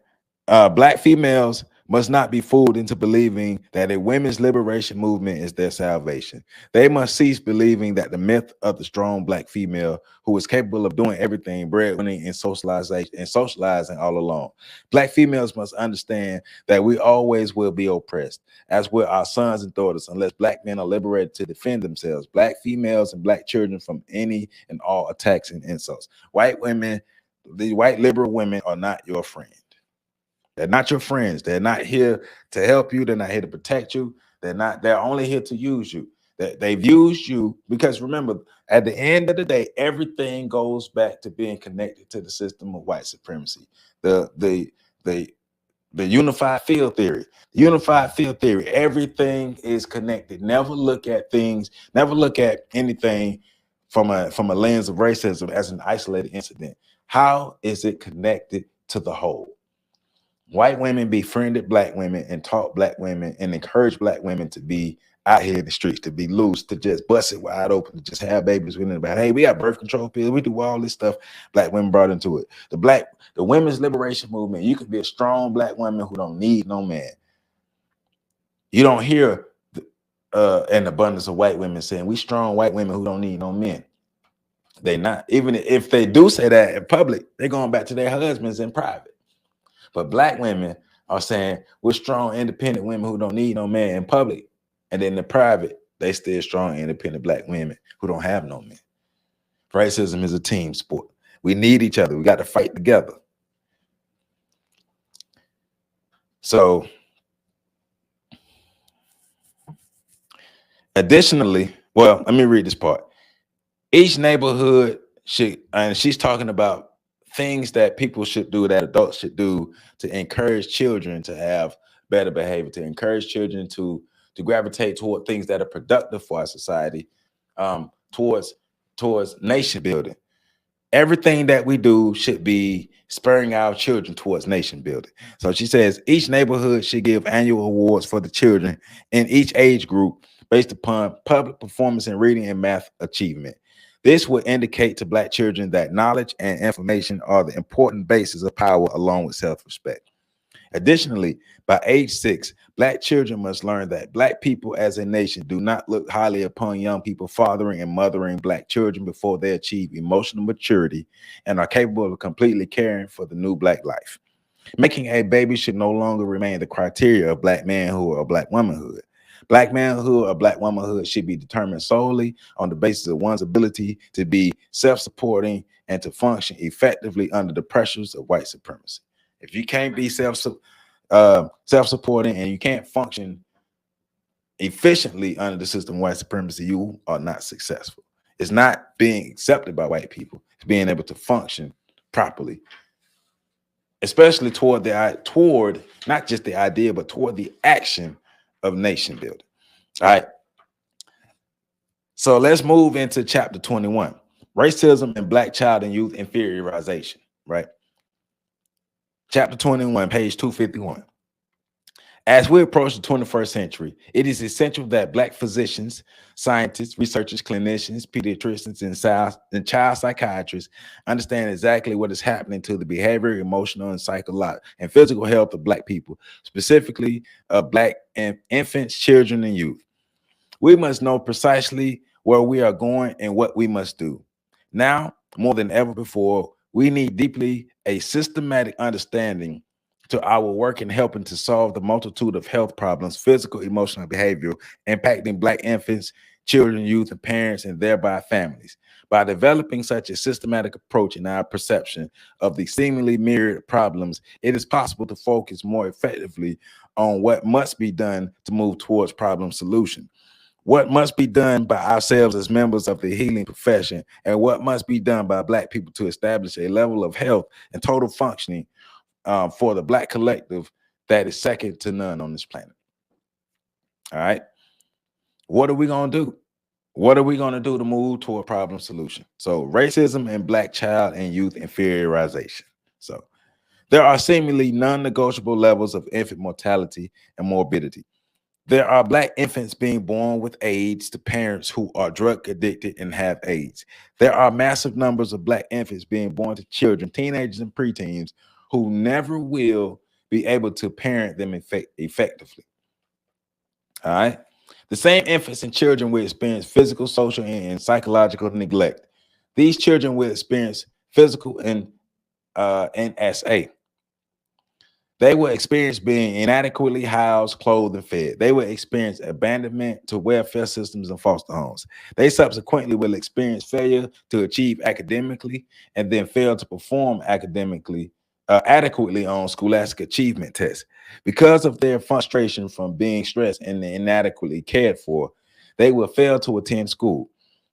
black females must not be fooled into believing that a women's liberation movement is their salvation. They must cease believing that the myth of the strong black female who is capable of doing everything, breadwinning and socializing all along. Black females must understand that we always will be oppressed, as will our sons and daughters, unless black men are liberated to defend themselves, black females and black children, from any and all attacks and insults. White women, the white liberal women, are not your friend. They're not your friends. They're not here to help you. They're not here to protect you. They're only here to use you. They've used you because, remember, at the end of the day, everything goes back to being connected to the system of white supremacy. The unified field theory. The unified field theory. Everything is connected. Never look at anything from a lens of racism as an isolated incident. How is it connected to the whole? White women befriended black women and taught black women and encouraged black women to be out here in the streets, to be loose, to just bust it wide open, to just have babies with anybody. Hey, we got birth control pills. We do all this stuff. Black women brought into it. The women's liberation movement. You can be a strong black woman who don't need no man. You don't hear an abundance of white women saying we strong white women who don't need no men. They not. Even if they do say that in public, they're going back to their husbands in private. But black women are saying we're strong, independent women who don't need no man in public. And then in private, they still strong, independent black women who don't have no men. Racism is a team sport. We need each other. We got to fight together. So, additionally, well, let me read this part. Each neighborhood should, and she's talking about things that people should do, that adults should do to encourage children to have better behavior, to encourage children to gravitate toward things that are productive for our society, towards nation building. Everything that we do should be spurring our children towards nation building. So she says each neighborhood should give annual awards for the children in each age group based upon public performance in reading and math achievement. This would indicate to black children that knowledge and information are the important basis of power along with self-respect. Additionally, by age 6, black children must learn that black people as a nation do not look highly upon young people fathering and mothering black children before they achieve emotional maturity and are capable of completely caring for the new black life. Making a baby should no longer remain the criteria of black manhood or black womanhood. Black manhood or black womanhood should be determined solely on the basis of one's ability to be self-supporting and to function effectively under the pressures of white supremacy. If you can't be self-supporting and you can't function efficiently under the system of white supremacy, you are not successful. It's not being accepted by white people. It's being able to function properly, especially toward not just the idea, but toward the action of nation building. All right. So let's move into chapter 21, racism and black child and youth inferiorization, right? Chapter 21, page 251. As we approach the 21st century, it is essential that black physicians, scientists, researchers, clinicians, pediatricians, and child psychiatrists understand exactly what is happening to the behavioral, emotional, and psychological and physical health of black people, specifically black infants, children, and youth. We must know precisely where we are going and what we must do. Now, more than ever before, we need deeply a systematic understanding to our work in helping to solve the multitude of health problems, physical, emotional, and behavioral, impacting black infants, children, youth, and parents, and thereby families. By developing such a systematic approach in our perception of the seemingly myriad problems, it is possible to focus more effectively on what must be done to move towards problem solution. What must be done by ourselves as members of the healing profession, and what must be done by black people to establish a level of health and total functioning for the black collective that is second to none on this planet. All right. What are we going to do? What are we going to do to move toward problem solution? So racism and Black child and youth inferiorization. So there are seemingly non-negotiable levels of infant mortality and morbidity. There are Black infants being born with AIDS to parents who are drug addicted and have AIDS. There are massive numbers of Black infants being born to children, teenagers, and preteens who never will be able to parent them effectively. All right. The same infants and children will experience physical, social, and psychological neglect. These children will experience physical and NSA. They will experience being inadequately housed, clothed, and fed. They will experience abandonment to welfare systems and foster homes. They subsequently will experience failure to achieve academically and then fail to perform academically adequately on scholastic achievement tests. Because of their frustration from being stressed and inadequately cared for, they will fail to attend school.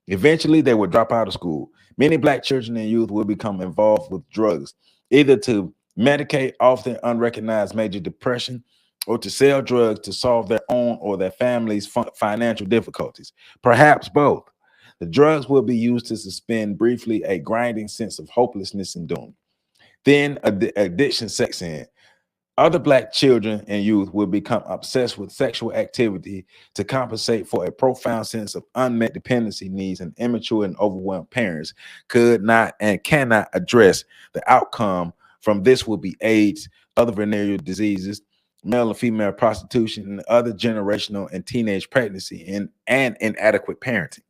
Eventually, they will drop out of school. Many Black children and youth will become involved with drugs, either to medicate off their unrecognized major depression or to sell drugs to solve their own or their family's financial difficulties. Perhaps both. The drugs will be used to suspend briefly a grinding sense of hopelessness and doom. Then addiction sets in. Other Black children and youth will become obsessed with sexual activity to compensate for a profound sense of unmet dependency needs, and immature and overwhelmed parents could not and cannot address the outcome from this will be AIDS, other venereal diseases, male and female prostitution, and other generational and teenage pregnancy and inadequate parenting.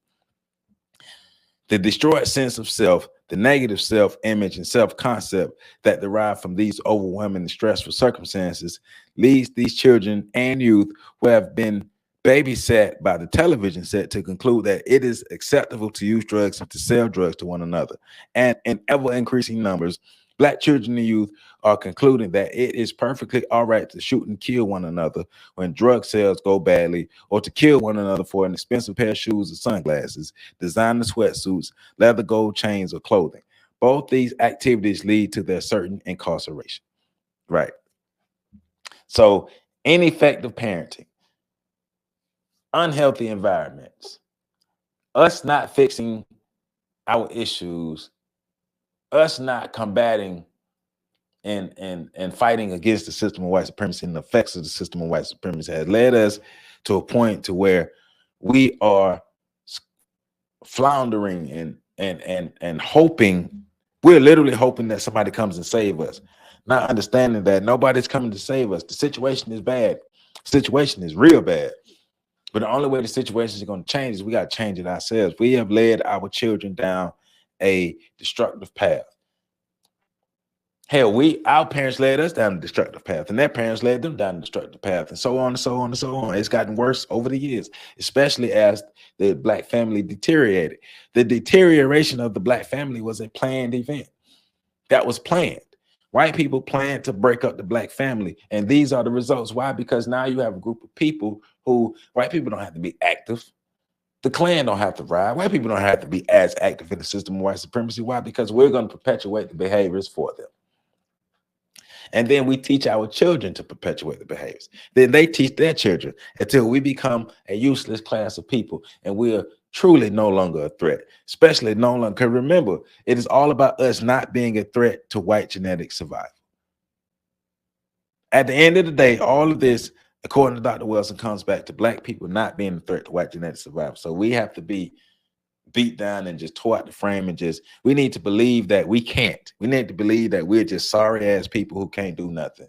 The destroyed sense of self, the negative self-image and self-concept that derive from these overwhelming and stressful circumstances leads these children and youth who have been babysat by the television set to conclude that it is acceptable to use drugs and to sell drugs to one another. And in ever-increasing numbers, Black children and youth are concluding that it is perfectly all right to shoot and kill one another when drug sales go badly, or to kill one another for an expensive pair of shoes or sunglasses, designer sweatsuits, leather gold chains, or clothing. Both these activities lead to their certain incarceration. Right. So ineffective parenting, unhealthy environments, us not fixing our issues, us not combating and fighting against the system of white supremacy and the effects of the system of white supremacy has led us to a point to where we are floundering and hoping. We're literally hoping that somebody comes and save us, not understanding that nobody's coming to save us. The situation is bad. The situation is real bad. But the only way the situation is going to change is we got to change it ourselves. We have led our children down a destructive path. Hell, our parents led us down a destructive path, and their parents led them down a destructive path, and so on and so on and so on. It's gotten worse over the years, especially as the Black family deteriorated. The deterioration of the Black family was a planned event. That was planned. White people planned to break up the Black family, and these are the results. Why? Because now you have a group of people who, white people don't have to be active. The Klan don't have to ride. White people don't have to be as active in the system of white supremacy. Why? Because we're going to perpetuate the behaviors for them. And then we teach our children to perpetuate the behaviors. Then they teach their children until we become a useless class of people, and we are truly no longer a threat, especially no longer. Because remember, it is all about us not being a threat to white genetic survival. At the end of the day, all of this, according to Dr. Wilson, comes back to Black people not being a threat to white genetic survival. So we have to be beat down and just tore out the frame, and just, we need to believe that we can't. We need to believe that we're just sorry ass people who can't do nothing.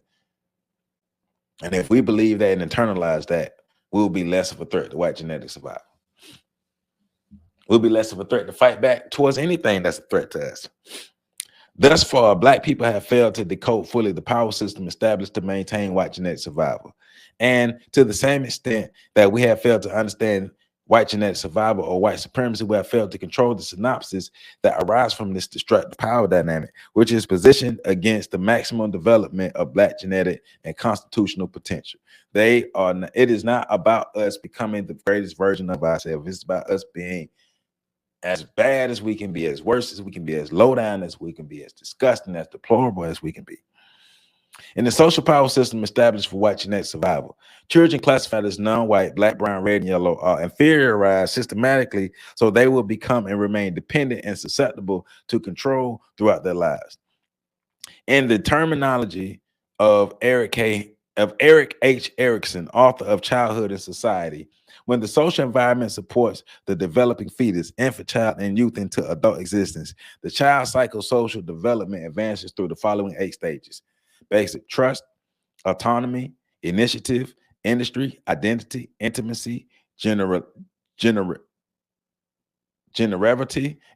And if we believe that and internalize that, we'll be less of a threat to white genetic survival. We'll be less of a threat to fight back towards anything that's a threat to us. Thus far, Black people have failed to decode fully the power system established to maintain white genetic survival. And to the same extent that we have failed to understand white genetic survival or white supremacy, we have failed to control the synapses that arise from this destructive power dynamic, which is positioned against the maximum development of Black genetic and constitutional potential. It is not about us becoming the greatest version of ourselves. It's about us being as bad as we can be, as worse as we can be, as low down as we can be, as disgusting, as deplorable as we can be. In the social power system established for white genetic survival, children classified as non-white, black, brown, red, and yellow are inferiorized systematically so they will become and remain dependent and susceptible to control throughout their lives. In the terminology of Eric H. Erickson, author of Childhood and Society, when the social environment supports the developing fetus, infant, child, and youth into adult existence, the child psychosocial development advances through the following 8 stages: basic trust, autonomy, initiative, industry, identity, intimacy, generosity,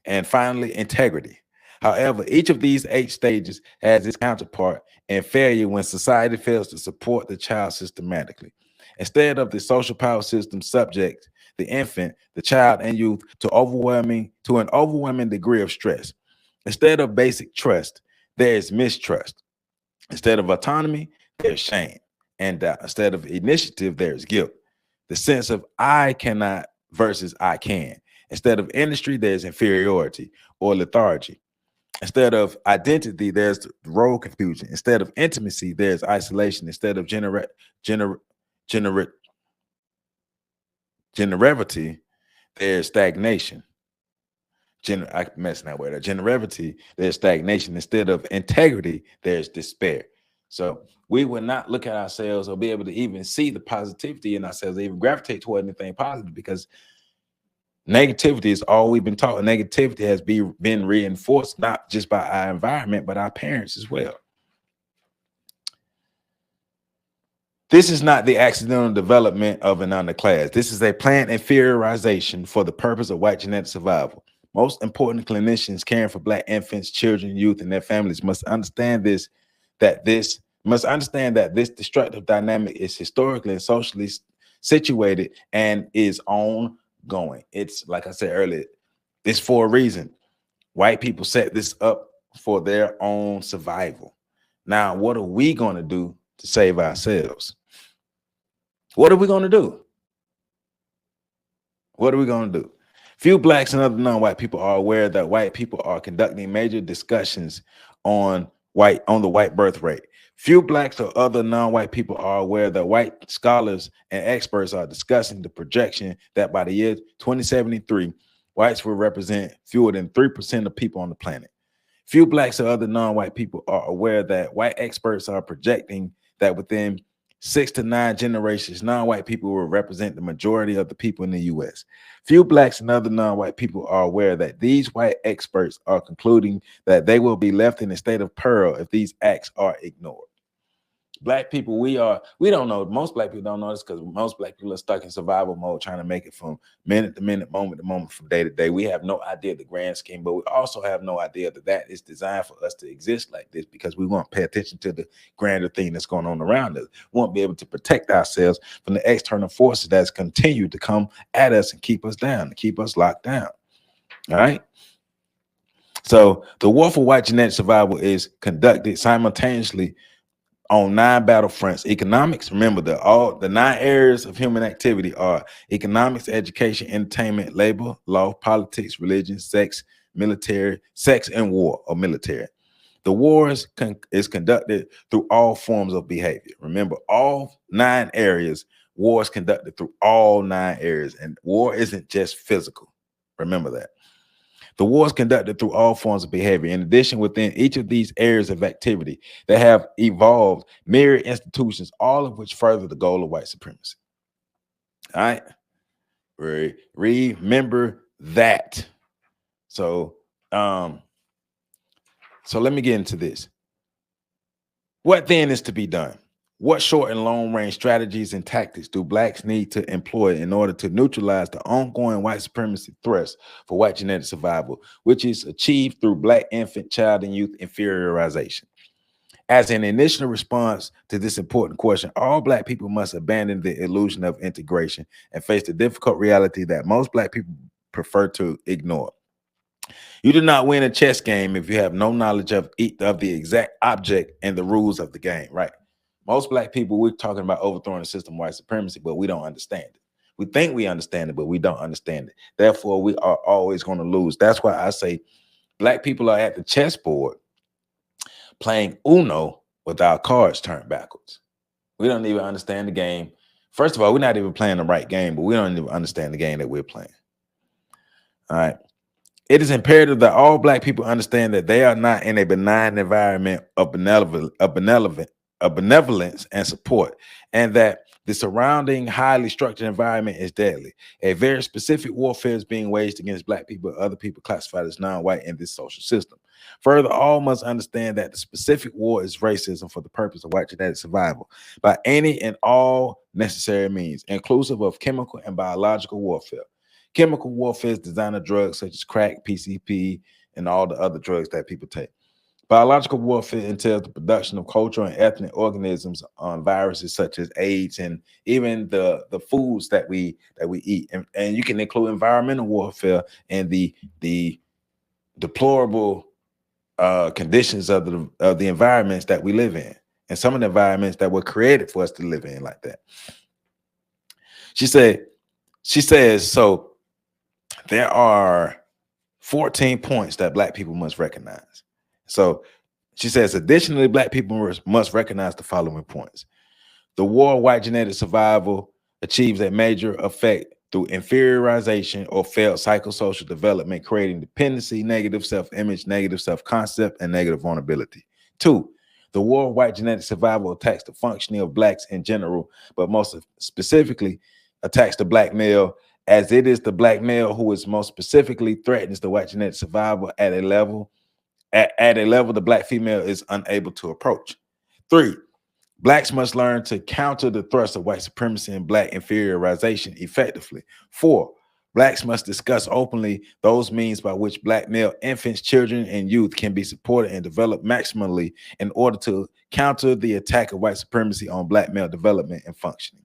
and finally integrity. However, each of these 8 stages has its counterpart in failure when society fails to support the child systematically. Instead of the social power system subject the infant, the child, and youth to an overwhelming degree of stress. Instead of basic trust, there is mistrust. Instead of autonomy, there's shame and doubt. Instead of initiative, there's guilt. The sense of I cannot versus I can. Instead of industry, there's inferiority or lethargy. Instead of identity, there's role confusion. Instead of intimacy, there's isolation. Instead of generosity, there's stagnation. I messing that word up. Generosity, there's stagnation. Instead of integrity, there's despair. So we will not look at ourselves or be able to even see the positivity in ourselves, or even gravitate toward anything positive, because negativity is all we've been taught. Negativity has been reinforced not just by our environment, but our parents as well. This is not the accidental development of an underclass. This is a planned inferiorization for the purpose of white genetic survival. Most important, clinicians caring for Black infants, children, youth, and their families must understand this destructive dynamic is historically and socially situated and is ongoing. It's, like I said earlier, it's for a reason. White people set this up for their own survival. Now, what are we going to do to save ourselves? What are we going to do? What are we going to do? Few Blacks and other non-white people are aware that white people are conducting major discussions on the white birth rate. Few Blacks or other non-white people are aware that white scholars and experts are discussing the projection that by the year 2073, whites will represent fewer than 3% of people on the planet. Few Blacks or other non-white people are aware that white experts are projecting that within 6 to 9 generations, non-white people will represent the majority of the people in the U.S. Few Blacks and other non-white people are aware that these white experts are concluding that they will be left in a state of peril if these acts are ignored. Black people, we don't know. Most Black people don't know this because most Black people are stuck in survival mode, trying to make it from minute to minute, moment to moment, from day to day. We have no idea the grand scheme, but we also have no idea that is designed for us to exist like this, because we won't pay attention to the grander thing that's going on around us. We won't be able to protect ourselves from the external forces that's continued to come at us and keep us down, and keep us locked down. All right. So the war for white genetic survival is conducted simultaneously on 9 battlefronts. Economics, remember the 9 areas of human activity are economics, education, entertainment, labor, law, politics, religion, sex, military, sex, and war, or military. The war is conducted through all forms of behavior. Remember, all 9 areas, war is conducted through all 9 areas, and war isn't just physical. Remember that. The war is conducted through all forms of behavior. In addition, within each of these areas of activity, they have evolved myriad institutions, all of which further the goal of white supremacy. All right. Remember that. So let me get into this. What then is to be done? What short and long range strategies and tactics do Blacks need to employ in order to neutralize the ongoing white supremacy threats for white genetic survival, which is achieved through Black infant, child, and youth inferiorization? As an initial response to this important question, all Black people must abandon the illusion of integration and face the difficult reality that most Black people prefer to ignore. You do not win a chess game if you have no knowledge of the exact object and the rules of the game, right? Most Black people, we're talking about overthrowing the system of white supremacy, but we don't understand it. We think we understand it, but we don't understand it. Therefore, we are always going to lose. That's why I say Black people are at the chessboard playing Uno with our cards turned backwards. We don't even understand the game. First of all, we're not even playing the right game, but we don't even understand the game that we're playing. All right. It is imperative that all Black people understand that they are not in a benign environment of benevolence and support, and that the surrounding highly structured environment is deadly. A very specific warfare is being waged against Black people, other people classified as non-white in this social system. Further, all must understand that the specific war is racism for the purpose of white genetic survival by any and all necessary means, inclusive of chemical and biological warfare. Chemical warfare is designed of drugs such as crack, PCP, and all the other drugs that people take. Biological warfare entails the production of cultural and ethnic organisms on viruses such as AIDS and even the foods that we eat. And you can include environmental warfare and the deplorable conditions of the environments that we live in, and some of the environments that were created for us to live in like that. She says, so there are 14 points that Black people must recognize. So she says, additionally, Black people must recognize the following points. The war of white genetic survival achieves a major effect through inferiorization or failed psychosocial development, creating dependency, negative self-image, negative self-concept, and negative vulnerability. 2, the war of white genetic survival attacks the functioning of Blacks in general, but most specifically attacks the Black male, as it is the Black male who is most specifically threatens the white genetic survival at a level the Black female is unable to approach. 3, Blacks must learn to counter the thrust of white supremacy and Black inferiorization effectively. 4, Blacks must discuss openly those means by which Black male infants, children, and youth can be supported and developed maximally in order to counter the attack of white supremacy on Black male development and functioning.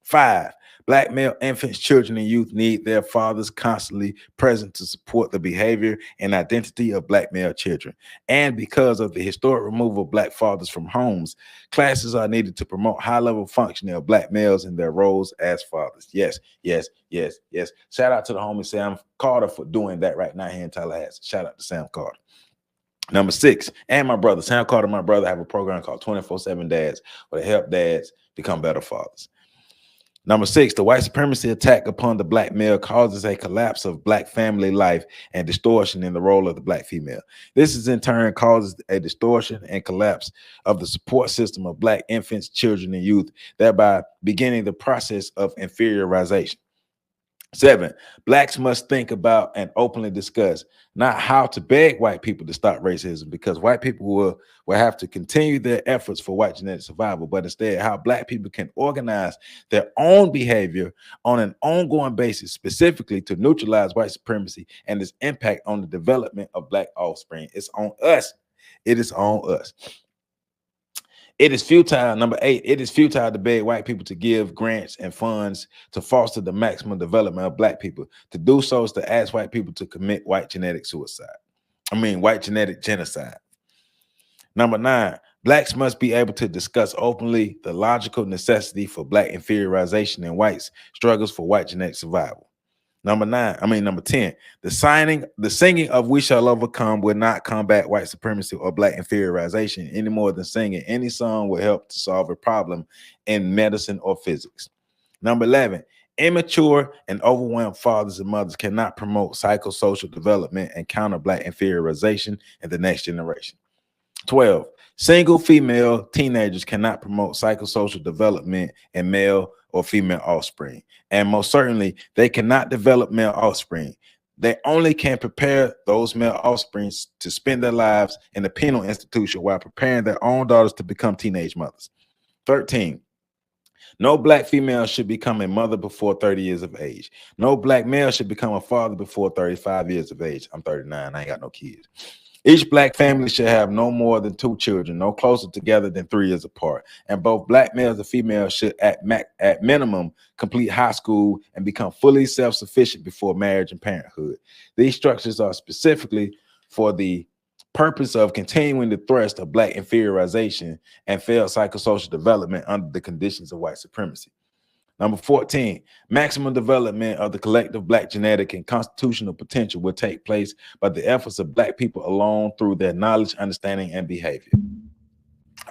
5, Black male infants, children, and youth need their fathers constantly present to support the behavior and identity of Black male children. And because of the historic removal of Black fathers from homes, classes are needed to promote high-level functioning of Black males in their roles as fathers. Yes, yes, yes, yes. Shout out to the homie Sam Carter for doing that right now here in Tallahassee. Shout out to Sam Carter. Number 6, and my brother, Sam Carter, my brother, have a program called 24/7 Dads, where they help dads become better fathers. Number 6, the white supremacy attack upon the Black male causes a collapse of Black family life and distortion in the role of the Black female. This is in turn causes a distortion and collapse of the support system of Black infants, children, and youth, thereby beginning the process of inferiorization. 7, Blacks must think about and openly discuss not how to beg white people to stop racism, because white people will have to continue their efforts for white genetic survival, but instead how Black people can organize their own behavior on an ongoing basis, specifically to neutralize white supremacy and its impact on the development of Black offspring. It's on us. It is on us. It is futile. Number 8, it is futile to beg white people to give grants and funds to foster the maximum development of Black people. To do so is to ask white people to commit white genetic genocide. Number 9, Blacks must be able to discuss openly the logical necessity for Black inferiorization and whites' struggles for white genetic survival. Number 10, the singing of "We Shall Overcome" will not combat white supremacy or Black inferiorization any more than singing any song will help to solve a problem in medicine or physics. Number 11, immature and overwhelmed fathers and mothers cannot promote psychosocial development and counter Black inferiorization in the next generation. 12, single female teenagers cannot promote psychosocial development in male or female offspring. And most certainly, they cannot develop male offspring. They only can prepare those male offspring to spend their lives in a penal institution while preparing their own daughters to become teenage mothers. 13, no Black female should become a mother before 30 years of age. No Black male should become a father before 35 years of age. I'm 39, I ain't got no kids. Each Black family should have no more than 2 children, no closer together than 3 years apart. And both Black males and females should at minimum complete high school and become fully self-sufficient before marriage and parenthood. These structures are specifically for the purpose of continuing the thrust of Black inferiorization and failed psychosocial development under the conditions of white supremacy. Number 14, maximum development of the collective Black genetic and constitutional potential will take place by the efforts of Black people alone through their knowledge, understanding, and behavior.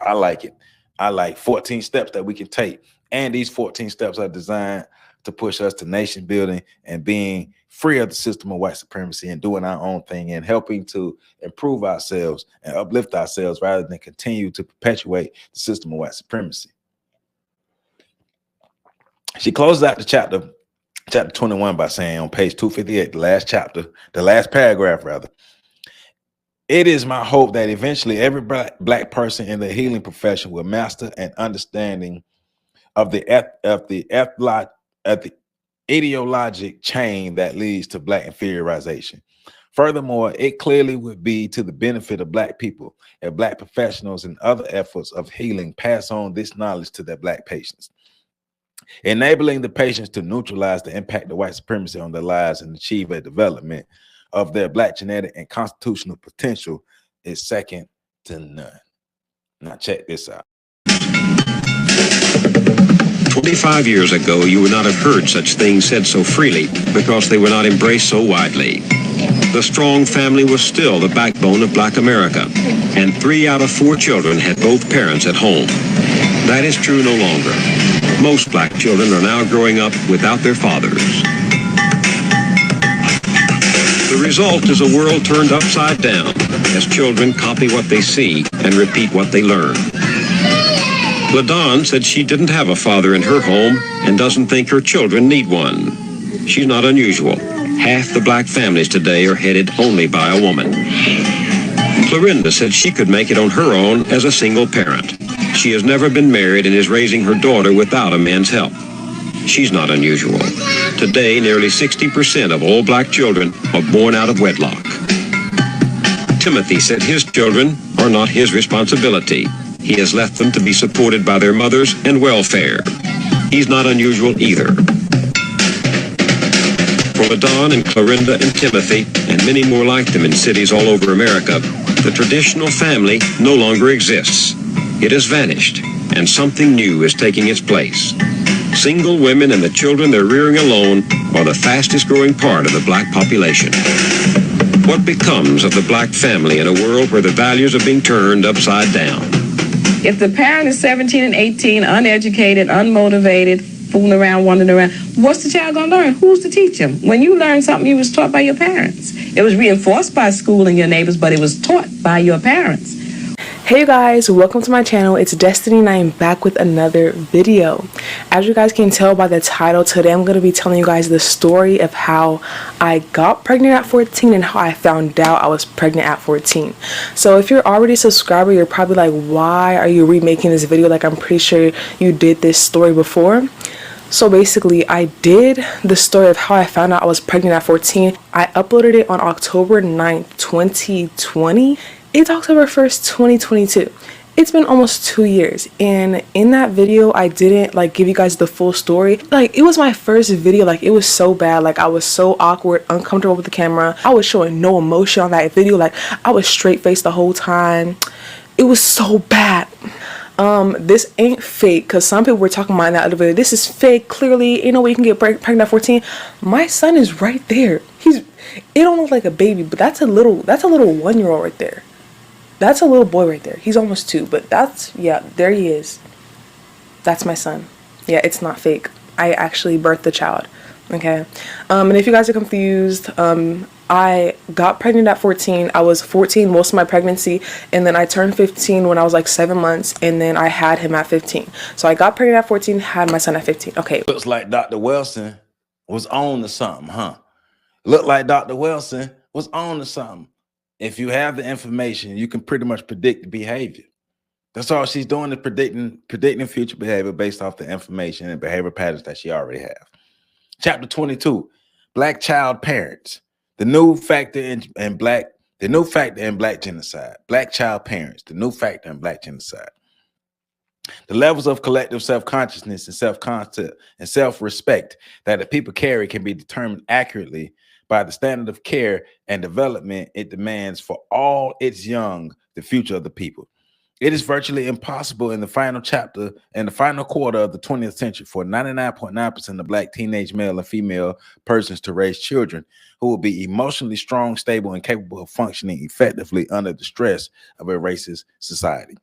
I like it. I like 14 steps that we can take. And these 14 steps are designed to push us to nation building and being free of the system of white supremacy and doing our own thing and helping to improve ourselves and uplift ourselves rather than continue to perpetuate the system of white supremacy. She closes out the chapter 21 by saying on page 258, the last chapter, the last paragraph rather, it is my hope that eventually every black person in the healing profession will master an understanding of the ideologic chain that leads to black inferiorization. Furthermore, it clearly would be to the benefit of black people if black professionals and other efforts of healing pass on this knowledge to their black patients. Enabling the patients to neutralize the impact of white supremacy on their lives and achieve a development of their black genetic and constitutional potential is second to none. Now check this out. 25 years ago, you would not have heard such things said so freely because they were not embraced so widely. The strong family was still the backbone of black America, and 3 out of 4 children had both parents at home. That is true no longer. Most black children are now growing up without their fathers. The result is a world turned upside down as children copy what they see and repeat what they learn. LaDawn said she didn't have a father in her home and doesn't think her children need one. She's not unusual. Half the black families today are headed only by a woman. Clorinda said she could make it on her own as a single parent. She has never been married and is raising her daughter without a man's help. She's not unusual. Today, nearly 60% of all black children are born out of wedlock. Timothy said his children are not his responsibility. He has left them to be supported by their mothers and welfare. He's not unusual either. For LaDawn and Clorinda and Timothy, and many more like them in cities all over America, the traditional family no longer exists. It has vanished, and something new is taking its place. Single women and the children they're rearing alone are the fastest growing part of the black population. What becomes of the black family in a world where the values are being turned upside down? If the parent is 17 and 18, uneducated, unmotivated, fooling around, wandering around, what's the child going to learn? Who's to teach them? When you learn something, you was taught by your parents. It was reinforced by school and your neighbors, but it was taught by your parents. Hey you guys, welcome to my channel. It's Destiny and I am back with another video. As you guys can tell by the title, today I'm going to be telling you guys the story of how I got pregnant at 14 and how I found out I was pregnant at 14. So if you're already a subscriber, you're probably like, why are you remaking this video? Like, I'm pretty sure you did this story before. So basically, I did the story of how I found out I was pregnant at 14. I uploaded it on October 9th, 2020. It's October 1st, 2022. It's been almost 2 years, and in that video I didn't like give you guys the full story. Like, it was my first video. Like, it was so bad. Like, I was so awkward, uncomfortable with the camera. I was showing no emotion on that video. Like, I was straight faced the whole time. It was so bad. This ain't fake, because some people were talking about in that other video, this is fake, clearly ain't no way you can get pregnant at 14. My son is right there. It don't look like a baby, but that's a little 1-year-old right there. That's a little boy right there. He's almost 2, but yeah, there he is. That's my son. Yeah, it's not fake. I actually birthed the child. Okay. And if you guys are confused, I got pregnant at 14. I was 14 most of my pregnancy, and then I turned 15 when I was like 7 months, and then I had him at 15. So I got pregnant at 14, had my son at 15. Okay. Looks like Dr. Wilson was on to something, huh? Looked like Dr. Wilson was on to something. If you have the information, you can pretty much predict the behavior. That's all she's doing, is predicting future behavior based off the information and behavior patterns that she already has. Chapter 22, Black child parents. The new factor in black genocide. Black child parents, the new factor in black genocide. The levels of collective self-consciousness and self-concept and self-respect that the people carry can be determined accurately by the standard of care and development it demands for all its young, the future of the people. It is virtually impossible in the final chapter and the final quarter of the 20th century for 99.9% of black teenage male and female persons to raise children who will be emotionally strong, stable, and capable of functioning effectively under the stress of a racist society.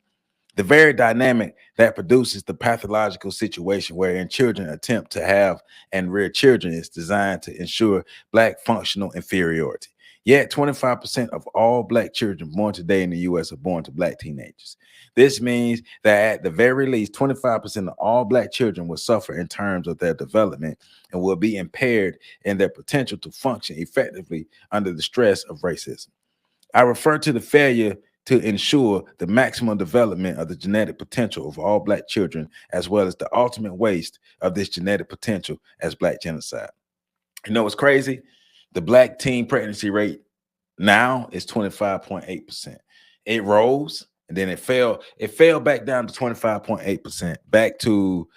The very dynamic that produces the pathological situation wherein children attempt to have and rear children is designed to ensure Black functional inferiority. Yet 25% of all Black children born today in the U.S. are born to Black teenagers. This means that at the very least, 25% of all Black children will suffer in terms of their development and will be impaired in their potential to function effectively under the stress of racism. I refer to the failure to ensure the maximum development of the genetic potential of all Black children, as well as the ultimate waste of this genetic potential as Black genocide. You know what's crazy? The Black teen pregnancy rate now is 25.8%. It rose and then it fell. It fell back down to 25.8%, back to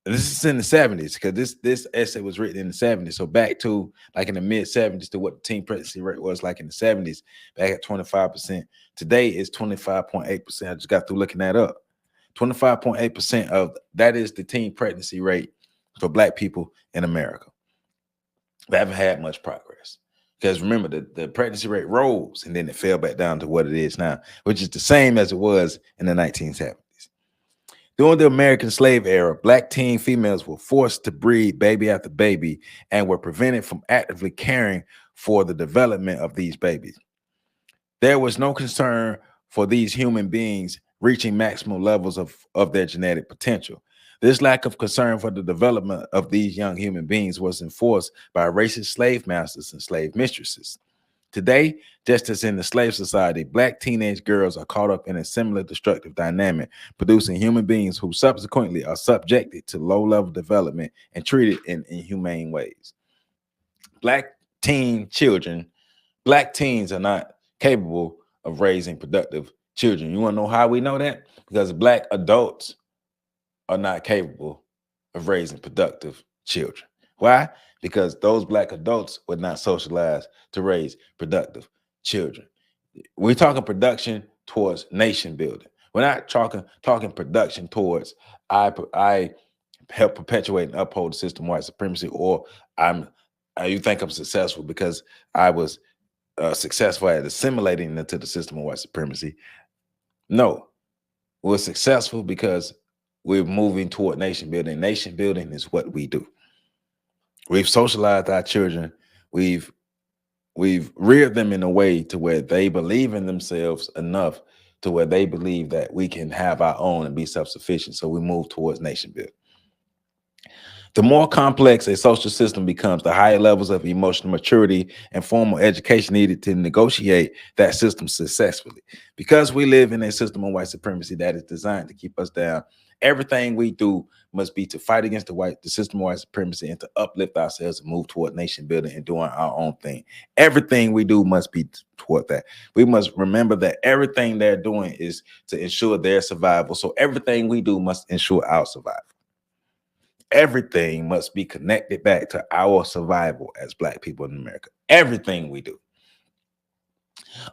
this is in the 70s, because this essay was written in the 70s. So back to like in the mid 70s to what the teen pregnancy rate was like in the 70s, back at 25%. Today is 25.8%. I just got through looking that up. 25.8% of that is the teen pregnancy rate for Black people in America. They haven't had much progress. Because remember, the pregnancy rate rose and then it fell back down to what it is now, which is the same as it was in the 1970s. During the American slave era, Black teen females were forced to breed baby after baby and were prevented from actively caring for the development of these babies. There was no concern for these human beings reaching maximum levels of their genetic potential. This lack of concern for the development of these young human beings was enforced by racist slave masters and slave mistresses. Today, just as in the slave society, Black teenage girls are caught up in a similar destructive dynamic, producing human beings who subsequently are subjected to low-level development and treated in inhumane ways. Black teens are not capable of raising productive children. You want to know how we know that? Because Black adults are not capable of raising productive children. Why? Because those Black adults were not socialized to raise productive children. We're talking production towards nation building. We're not talking production towards I help perpetuate and uphold the system of white supremacy, or you think I'm successful because I was successful at assimilating into the system of white supremacy. No, we're successful because we're moving toward nation building. Nation building is what we do. We've socialized our children. We've reared them in a way to where they believe in themselves enough to where they believe that we can have our own and be self-sufficient. So we move towards nation building. The more complex a social system becomes, the higher levels of emotional maturity and formal education needed to negotiate that system successfully. Because we live in a system of white supremacy that is designed to keep us down, everything we do must be to fight against the system of white supremacy and to uplift ourselves and move toward nation building and doing our own thing. Everything we do must be toward that. We must remember that everything they're doing is to ensure their survival. So everything we do must ensure our survival. Everything must be connected back to our survival as Black people in America. Everything we do.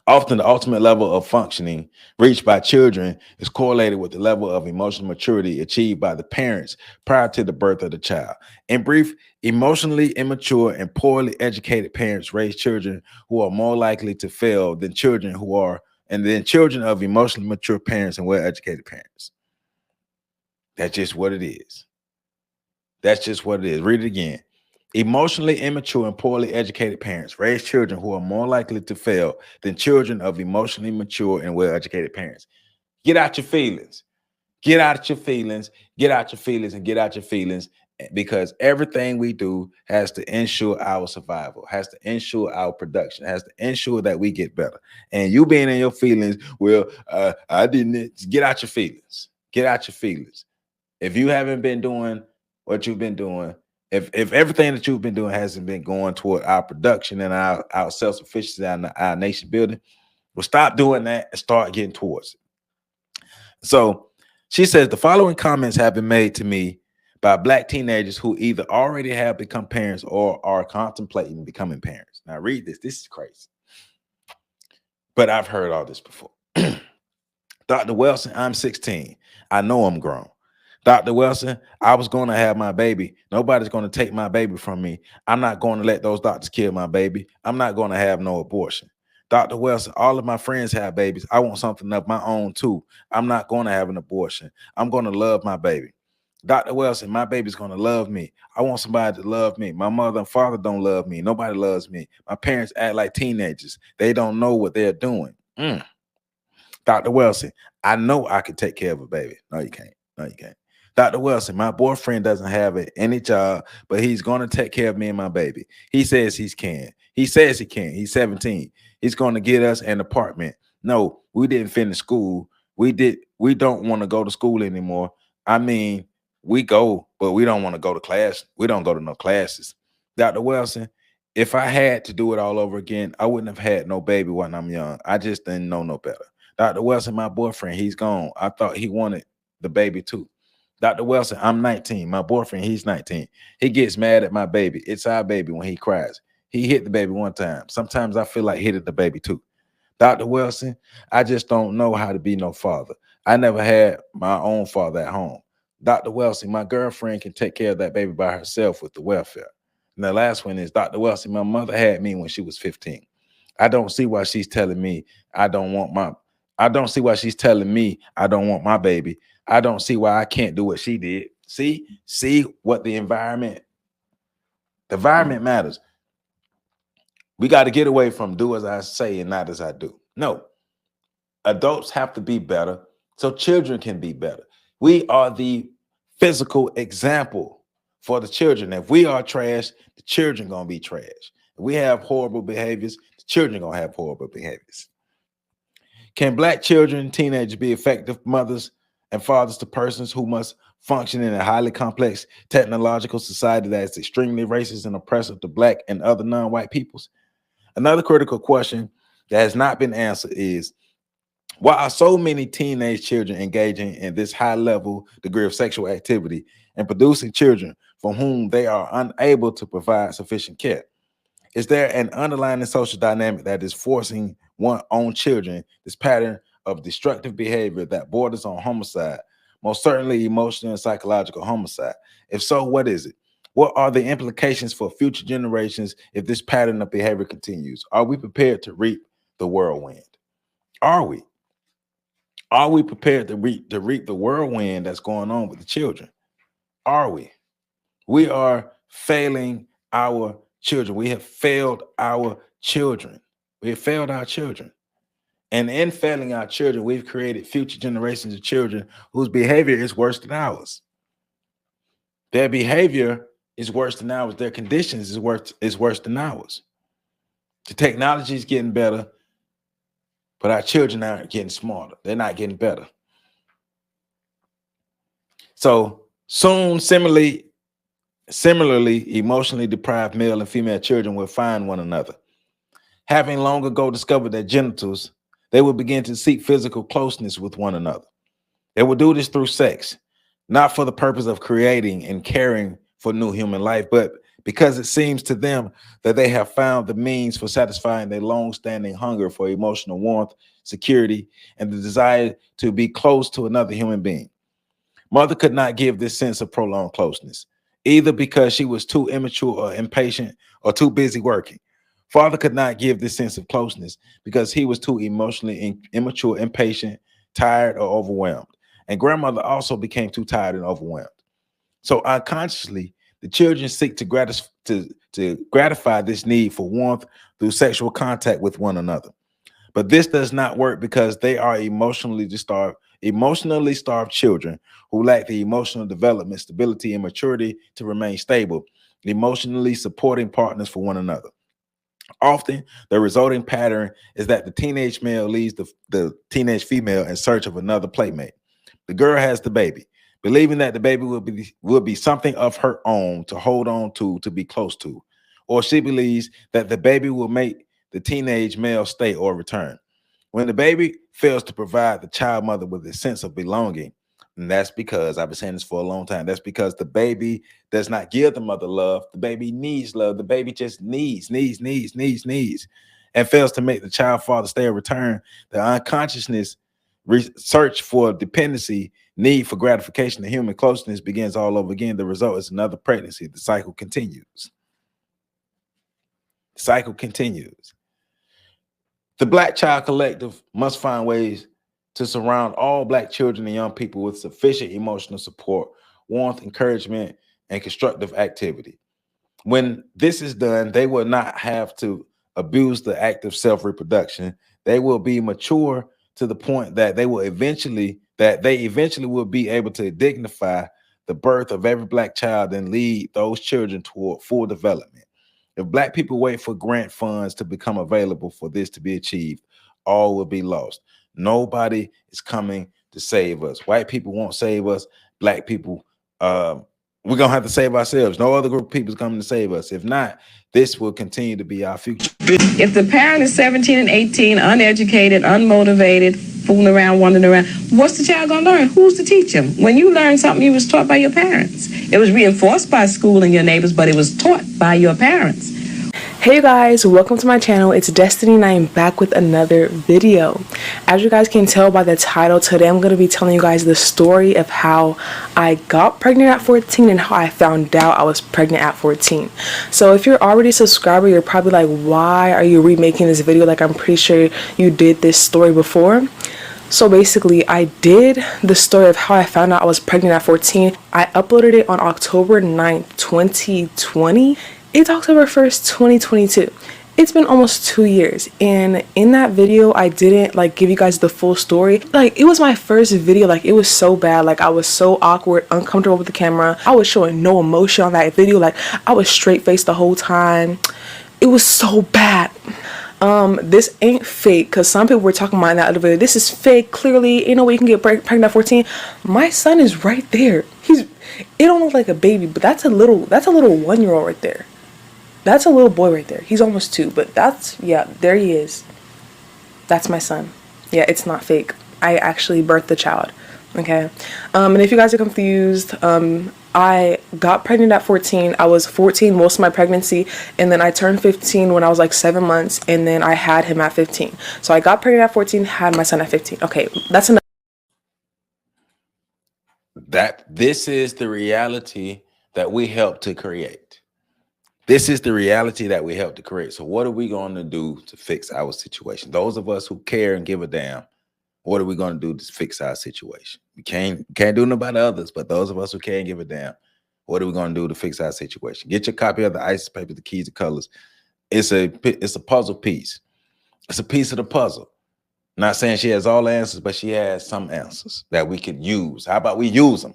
Often the ultimate level of functioning reached by children is correlated with the level of emotional maturity achieved by the parents prior to the birth of the child. In brief, emotionally immature and poorly educated parents raise children who are more likely to fail than children children of emotionally mature parents and well-educated parents. That's just what it is. That's just what it is. Read it again. Emotionally immature and poorly educated parents raise children who are more likely to fail than children of emotionally mature and well-educated parents. Get out your feelings. Get out your feelings. Get out your feelings and get out your feelings, because everything we do has to ensure our survival, has to ensure our production, has to ensure that we get better. And you being in your feelings, well, I didn't. Get out your feelings. Get out your feelings. If you haven't been doing what you've been doing, if everything that you've been doing hasn't been going toward our production and our self-sufficiency and our nation building, well, stop doing that and start getting towards it. So she says the following comments have been made to me by Black teenagers who either already have become parents or are contemplating becoming parents. Now read this. This is crazy. But I've heard all this before. Dr. Wilson, I'm 16. I know I'm grown. Dr. Wilson, I was going to have my baby. Nobody's going to take my baby from me. I'm not going to let those doctors kill my baby. I'm not going to have no abortion. Dr. Wilson, all of my friends have babies. I want something of my own too. I'm not going to have an abortion. I'm going to love my baby. Dr. Wilson, my baby's going to love me. I want somebody to love me. My mother and father don't love me. Nobody loves me. My parents act like teenagers. They don't know what they're doing. Dr. Wilson, I know I can take care of a baby. No, you can't. No, you can't. Dr. Wilson, my boyfriend doesn't have any job, but he's going to take care of me and my baby. He says he can. He says he can. He's 17. He's going to get us an apartment. No, we didn't finish school. We don't want to go to school anymore. I mean, we go, but we don't want to go to class. We don't go to no classes. Dr. Wilson, if I had to do it all over again, I wouldn't have had no baby when I'm young. I just didn't know no better. Dr. Wilson, my boyfriend, he's gone. I thought he wanted the baby too. Dr. Wilson, I'm 19. My boyfriend, he's 19. He gets mad at my baby. It's our baby when he cries. He hit the baby one time. Sometimes I feel like hitting the baby too. Dr. Wilson, I just don't know how to be no father. I never had my own father at home. Dr. Wilson, my girlfriend can take care of that baby by herself with the welfare. And the last one is, Dr. Wilson, my mother had me when she was 15. I don't see why she's telling me I don't want my baby. I don't see why I can't do what she did. See what the environment matters. We got to get away from do as I say and not as I do. No, adults have to be better so children can be better. We are the physical example for the children. If we are trash, the children going to be trash. If we have horrible behaviors, the children going to have horrible behaviors. Can Black children, teenagers be effective mothers and fathers to persons who must function in a highly complex technological society that is extremely racist and oppressive to Black and other non-white peoples? Another critical question that has not been answered is, why are so many teenage children engaging in this high-level degree of sexual activity and producing children from whom they are unable to provide sufficient care? Is there an underlying social dynamic that is forcing one's own children this pattern of destructive behavior that borders on homicide, most certainly emotional and psychological homicide? If so, what is it? What are the implications for future generations if this pattern of behavior continues? Are we prepared to reap the whirlwind? Are we? Are we prepared to reap the whirlwind that's going on with the children? Are we? We are failing our children. We have failed our children. We have failed our children. And in failing our children, we've created future generations of children whose behavior is worse than ours. Their behavior is worse than ours. Their conditions is worse than ours. The technology is getting better, but our children aren't getting smarter. They're not getting better. So soon, similarly, emotionally deprived male and female children will find one another. Having long ago discovered their genitals, they will begin to seek physical closeness with one another. They will do this through sex, not for the purpose of creating and caring for new human life, but because it seems to them that they have found the means for satisfying their long-standing hunger for emotional warmth, security, and the desire to be close to another human being. Mother could not give this sense of prolonged closeness, either because she was too immature or impatient or too busy working. Father could not give this sense of closeness because he was too emotionally immature, impatient, tired, or overwhelmed. And grandmother also became too tired and overwhelmed. So unconsciously, the children seek to gratify this need for warmth through sexual contact with one another. But this does not work because they are emotionally starved children who lack the emotional development, stability, and maturity to remain stable, emotionally supporting partners for one another. Often, the resulting pattern is that the teenage male leaves the teenage female in search of another playmate. The girl has the baby, believing that the baby will be something of her own to hold on to be close to, or she believes that the baby will make the teenage male stay or return. When the baby fails to provide the child mother with a sense of belonging, and that's because, I've been saying this for a long time, that's because the baby does not give the mother love. The baby needs love. The baby just needs, and fails to make the child father stay or return. The unconsciousness search for dependency, need for gratification, and human closeness begins all over again. The result is another pregnancy. The cycle continues. The cycle continues. The Black Child Collective must find ways to surround all Black children and young people with sufficient emotional support, warmth, encouragement, and constructive activity. When this is done, they will not have to abuse the act of self-reproduction. They will be mature to the point that they eventually will be able to dignify the birth of every Black child and lead those children toward full development. If Black people wait for grant funds to become available for this to be achieved, all will be lost. Nobody is coming to save us. White people won't save us. Black people, we're going to have to save ourselves. No other group of people is coming to save us. If not, this will continue to be our future. If the parent is 17 and 18, uneducated, unmotivated, fooling around, wandering around, what's the child going to learn? Who's to teach them? When you learn something, you was taught by your parents. It was reinforced by school and your neighbors, but it was taught by your parents. Hey guys, welcome to my channel. It's Destiny and I am back with another video. As you guys can tell by the title, today I'm going to be telling you guys the story of how I got pregnant at 14 and how I found out I was pregnant at 14. So if you're already a subscriber, you're probably like, why are you remaking this video? Like, I'm pretty sure you did this story before. So basically, I did the story of how I found out I was pregnant at 14. I uploaded it on October 9th, 2020. It's October 1st, 2022. It's been almost 2 years, and in that video I didn't give you guys the full story. It was my first video. It was so bad. I was so awkward, uncomfortable with the camera. I was showing no emotion on that video. I was straight faced the whole time. It was so bad. This ain't fake, because some people were talking about in that other video, this is fake, clearly ain't no way you can get pregnant at 14. My son is right there. It don't look like a baby, but that's a little 1-year-old right there. That's a little boy right there. He's almost 2, but yeah, there he is. That's my son. Yeah, it's not fake. I actually birthed the child. Okay. And if you guys are confused, I got pregnant at 14. I was 14 most of my pregnancy, and then I turned 15 when I was 7 months, and then I had him at 15. So I got pregnant at 14, had my son at 15. Okay, that's enough. This is the reality that we helped to create. This is the reality that we helped to create. So what are we going to do to fix our situation? Those of us who care and give a damn, what are we going to do to fix our situation? We can't do nothing about others, but those of us who care and give a damn, what are we going to do to fix our situation? Get your copy of the ISIS paper, the keys, the colors. It's a puzzle piece. It's a piece of the puzzle. Not saying she has all the answers, but she has some answers that we could use. How about we use them?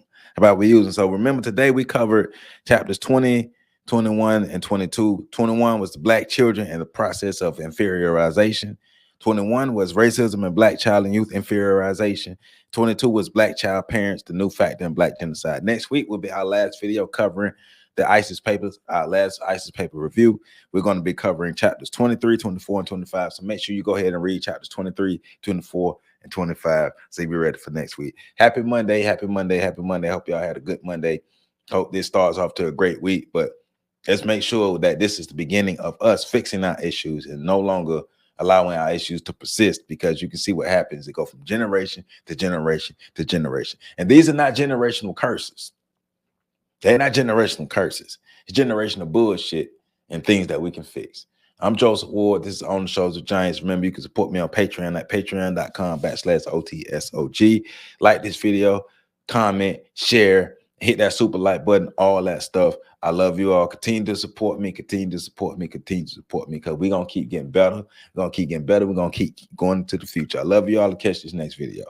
So remember, today we covered chapters 20, 21, and 22. 21 was the Black children and the process of inferiorization. 21 was racism and Black child and youth inferiorization. 22 was Black child parents, the new factor in Black genocide. Next week will be our last video covering the ISIS papers, our last ISIS paper review. We're going to be covering chapters 23, 24, and 25. So make sure you go ahead and read chapters 23, 24, and 25 so you'll be ready for next week. Happy Monday, happy Monday, happy Monday. I hope y'all had a good Monday. Hope this starts off to a great week, but let's make sure that this is the beginning of us fixing our issues and no longer allowing our issues to persist, because you can see what happens. It goes from generation to generation to generation. And these are not generational curses. They're not generational curses. It's generational bullshit and things that we can fix. I'm Joseph Ward. This is On the Shoulders of Giants. Remember, you can support me on Patreon at patreon.com/OTSOG. Like this video, comment, share, hit that super like button, all that stuff. I love you all. Continue to support me, continue to support me, continue to support me, because we're going to keep getting better. We're going to keep getting better. We're going to keep going into the future. I love you all. I'll catch this next video.